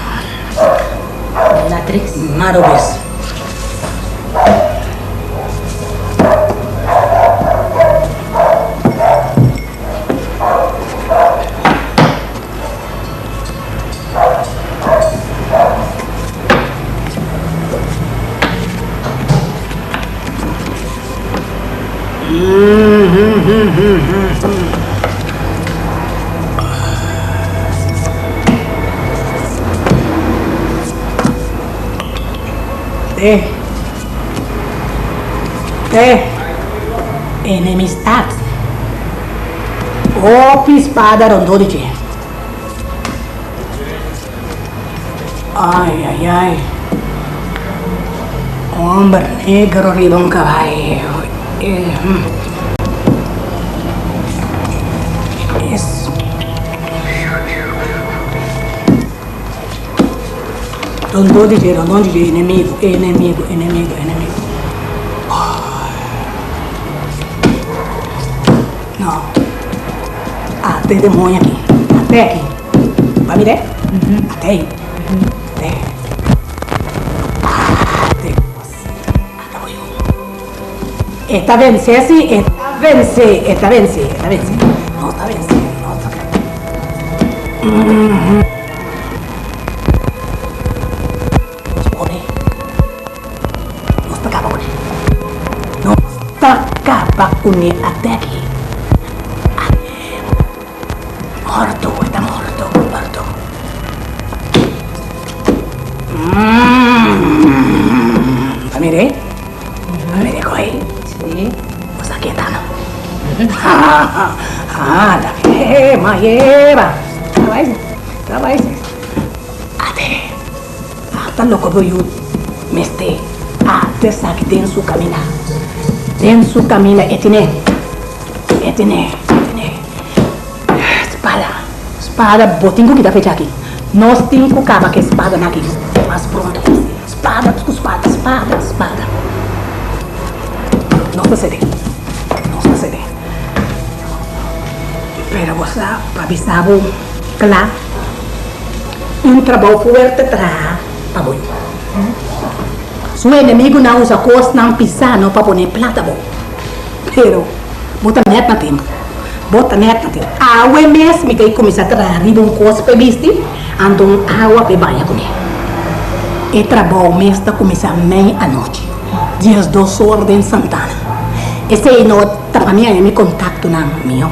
Latrix. Marobes. Enemistad. Opi spada rondodice. Ay, ay, ay. Hombre negro arriba un caballo. Eso. Rondodice, enemigo. No. Até demônio aqui. Até aqui. Vai me der? Até aí. Até. Até você. Acabou eu. Está vencer, sim. Está vencer. Não está vencendo. Não está acaba com ele até aqui. Morto, está morto. Famire coi. Sì. Cosa chiedano? Maeva. Trabalha. Até louco por eu meste. Até sabe tem su camina. Etine. Espada, botinho que tá feito aqui. Nós temos que acabar com a espada aqui. Mas pronto. Espada. Não procede. Pero você, para avisar, claro, trabalho forte atrás, para bom. Seu inimigo não usa coisa, não pisar, não para pôr plata, bom. Pero, bota net na tempo. Água mesmo que começa a trazer um coisa para vestir, então água para banhar com ele. E trabalho mesmo começa meia-noite, dias 2 horas em Santana. Esse aí não trabalha em contato na meu.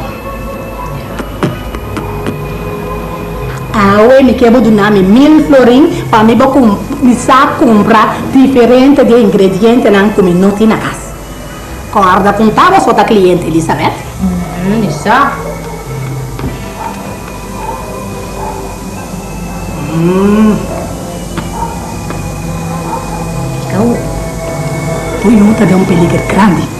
Água me quebra do nome 1000 florins para me começar a comprar diferente de ingredientes na comida na casa. Corda contava só da cliente Elizabeth. Lisa. Kau, Toyota de peligro grande.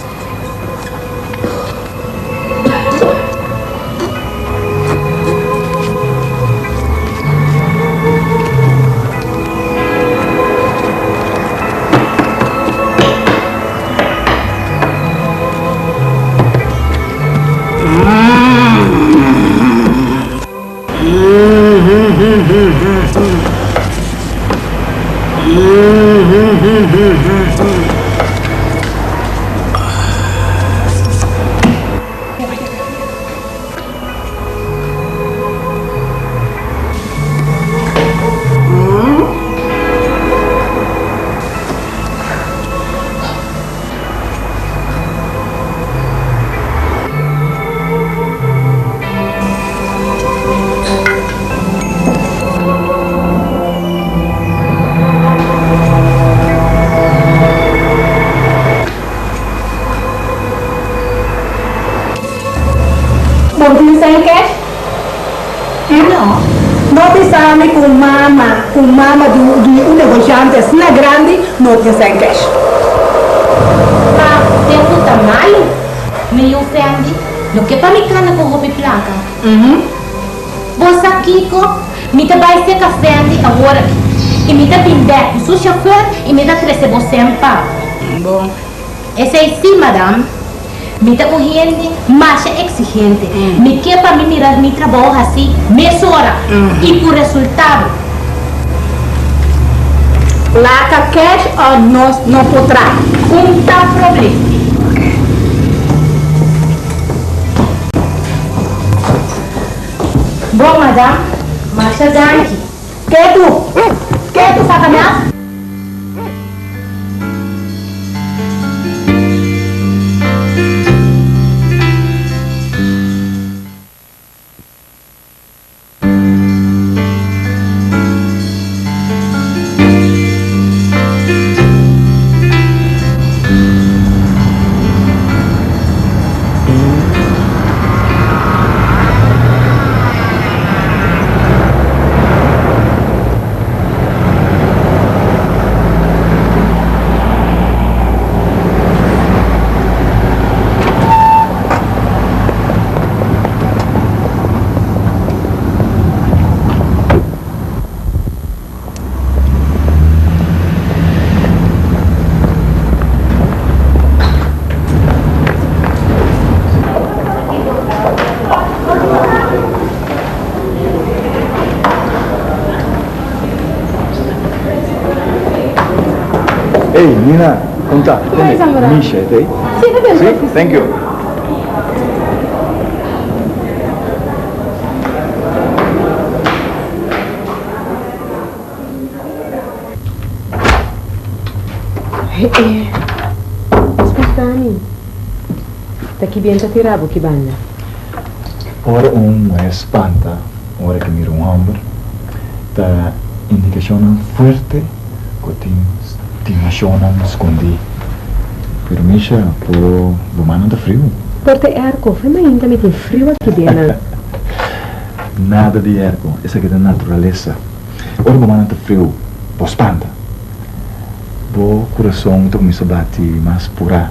Com mama do negociante na grande, não tem sem cash. Tem um tamanho meio fendi, não que para me cana com roupa placa. Você Kiko, me dá vai ser café agora e me dá pindé com seu chauffeur e me dá 13 você em pau. Bom, Essa é sim, madame. Me tá correndo mais exigente. Me quer para me mirar meu trabalho assim, meia hora. E por resultado. Placa cash ou não potrá? Não tá problema. Bom, madame, mas adiante. Quer tu pagamento? Hey, Nina, conta. Vai, Zamora. Misha, tá aí? Sim, tá bem. Sim, thank you. Ascoltami. Daqui bien tá tirado que banda. Ora espanta, ora que mira hombre, tá indicação forte que tem estimação escondi. Pero Misha, o humano tá frio. Porte arco, foi mais ainda me tem frio aqui dentro. Nada de ergo, essa aqui é da natureza. Ora o humano tá frio, o espanta. O coração tá começa a bater mais pura.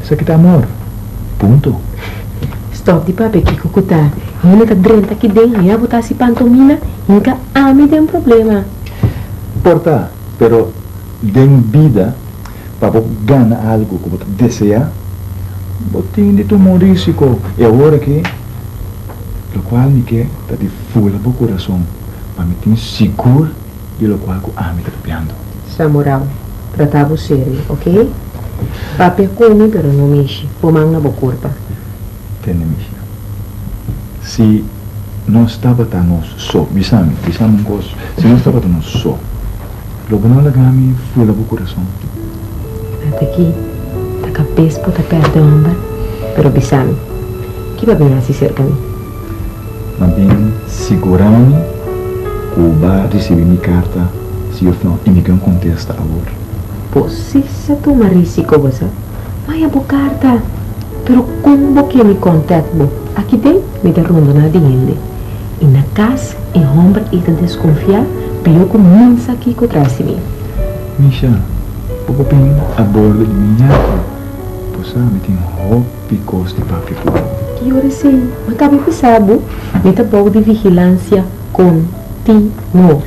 Isso aqui tá amor. Ponto. Stop di pape que cucuta. Ele tá drenta aqui dentro, ia botar se pantomina, nunca me tem um problema. Porta, pero den vida para ganhar algo que você deseja, você de tomar risco. É agora que o qual me quer tá de fula pro coração, para me ter seguro de lo qual que me tá piando. Samural, tratava sério, ok? Pape come, pero não mexe, pomang na bocorpa. Tene, Misha. Se não estava tão só, bisame um gosto, se não estava tão só, logo não lagami fula pro coração. Até aqui, tá cabeça para perto onda, pero bisame, que vai bem assim cerca mim. Mas bem, segurando, o vai receber minha carta, se eu não, e me contesta agora. Pô, se você toma risco, você, vai a carta. Pero como que me contacto? Aqui tem, me derrundo na dinheiro. E na casa, em homem, e te desconfiar, pior que mansa aqui que traz de mim. Misha, pouco bem a bordo de minha água. Poxa, me tem roupa de papel. Que hora sim? Mas acabei de saber, me tá pouco de vigilância contínuo.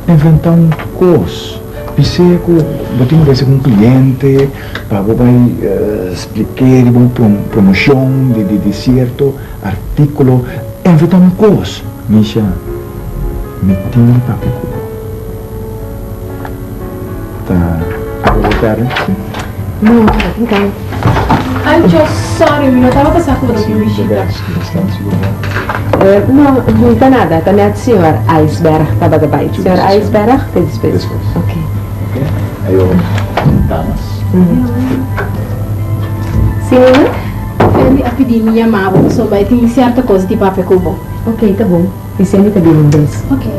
Inventar coisa. Pensei que eu tinha que ser um cliente para explicar uma promoção de certo artículo. Inventar uma coisa. Misha, me tem papel. Tá, agora Não, então. I'm just sorry, eu estava passando por aqui, Michita. Não está nada, está na senhora Iceberg, estava da baixo. Senhora Iceberg, te despeço. Ok. Aí eu, damas. Sim, ele a pedir minha mãe, só vai ter certa coisa de papel cubo. Ok, tá bom. Vicente está bem um beijo. Ok.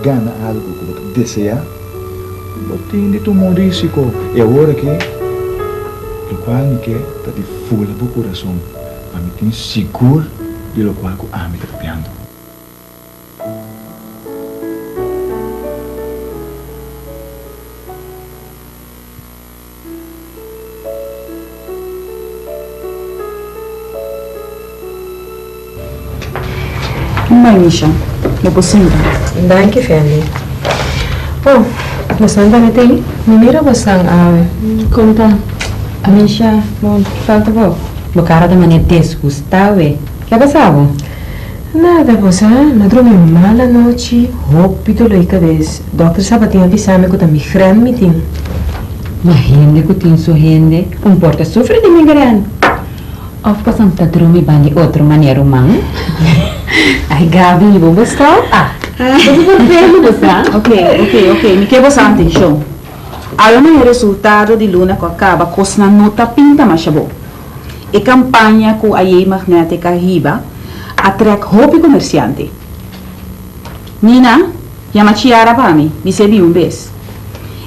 Ganhar algo que você deseja, você tem de tomar risco. É agora que o qual me quer tá de fula pro coração, para me ter seguro de lo qual que me tá piando. Mamãe, Misha. Não possível. Danke, Fendi. Oh, mas não dá tem? Mira você ave. Como tá? Misha, bom, falta bom. O cara da maneira desgustado, é? Que passava? Nada, você, mas dormi mal a noite, rápido lá cabeça. Doutor Sabatinho avisou-me que eu também grande meeting. Mas gente que tem sua gente, um porta sofre de migrana. Of passando tá dormir bem de outra maneira, humana. Ai, Gabi, vou gostar? Tudo perfeito, você? Ok. Me quer você atenção. Aí o resultado de Luna que acaba com a nota pinta mais bom. E campanha com a magnética riba atrai hobby comerciante. Nina, chama Chiara para mim, disse vez.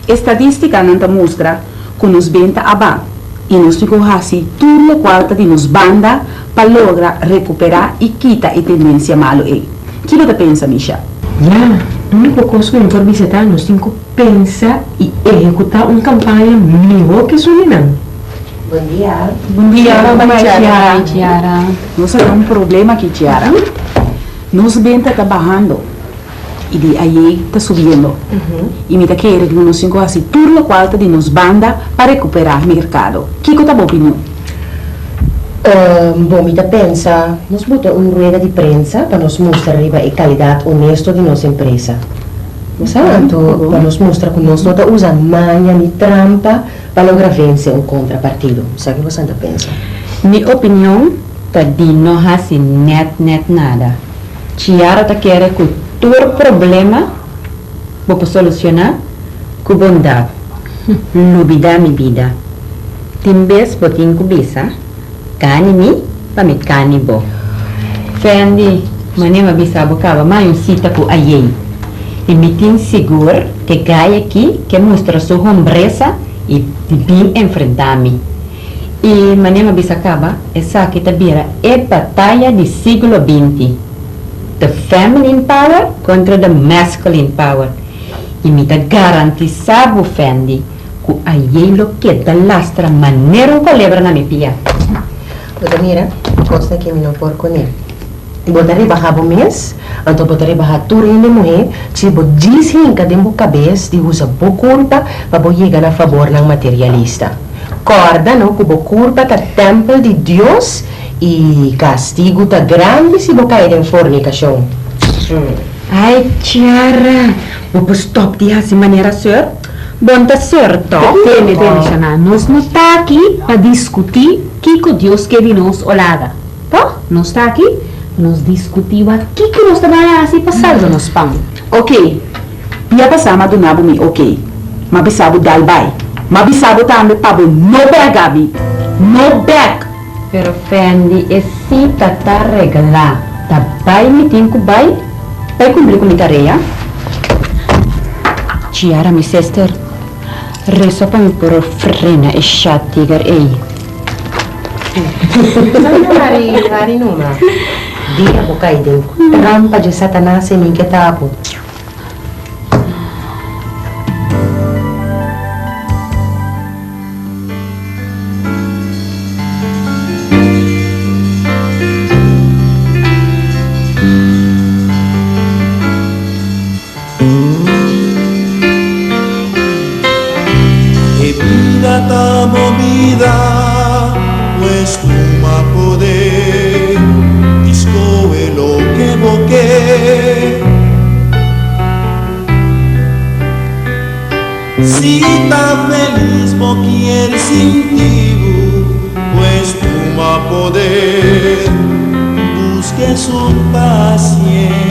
Estatística não mostra que nos venta abaixo e nos ficamos tudo o quarto de nos banda para lograr recuperar e quitar a tendência malo aí. O que você pensa, Misha? A única coisa que eu quero visitar nós temos que pensar e executar uma campanha melhor que Suriname. Bom dia. Bom dia, Chiara. Nós temos problema aqui, Chiara. Nós venta está barrando e de aí está subindo. E me quer que nós ficamos tudo o quarto de nos banda para recuperar o mercado. O que é a tua opinião? Bom, me pensa, nós botamos uma rueda de prensa para nos mostrar a qualidade honesta de nossa empresa. Mas para nos mostrar que nós não usamos manha nem trampa para lograr vencer um contrapartido. Sabe o que você pensa? Minha opinião tá de não fazer net nada. Chiara tá querendo que todo problema vou solucionar com bondade. Lubida minha vida. Tem vez vou ter cabeça. Cani para me cani bo. Fendi, manema bisa bocava mais um cita com aí. E me tem seguro que cai aqui que mostra sua hombreza e bem enfrentar-me. E manema bisa acaba essa que tabira é batalha do século XX. The feminine power contra the masculine power. E me dá garantizado Fendi que aí lo que da lastra maneira que lembra na minha pia. Então, mira, costa que me não por com ele. Botarei barrar o mês, então botarei barrar tudo em mulher, se você diz em cada cabeça de usar boa culpa para chegar a favor ng materialista. Corda, não, que boa culpa tá templo de Deus e castigo tá grande se você cair em fornicação. Ai, Chiara, vou stop de assim maneira certa? Bom, tá certo. Teme, Xana. Nós não está aqui para discutir o que Deus quer de nós olhada. Tá? Nós está aqui nós discutimos aqui que nós trabalhamos assim passando nos pão. Ok. Pia passama do nabo mi, ok. Mas bisabo dalbai. Mas bisabo também para no back, Gabi. No back. Pero Fendi, esse tá regalar. Tá vai me tem que vai cumprir com minha tarefa. Chiara, minha sister, rezo para me pôr frena e chatigar aí. Hari numa. Dia mo kayo din. Trampa de Satanás e ninguém tapo. Pues tu ma poder escoge lo que boqué. Si tan feliz mo quieres sin pues tu ma poder busque su paciencia.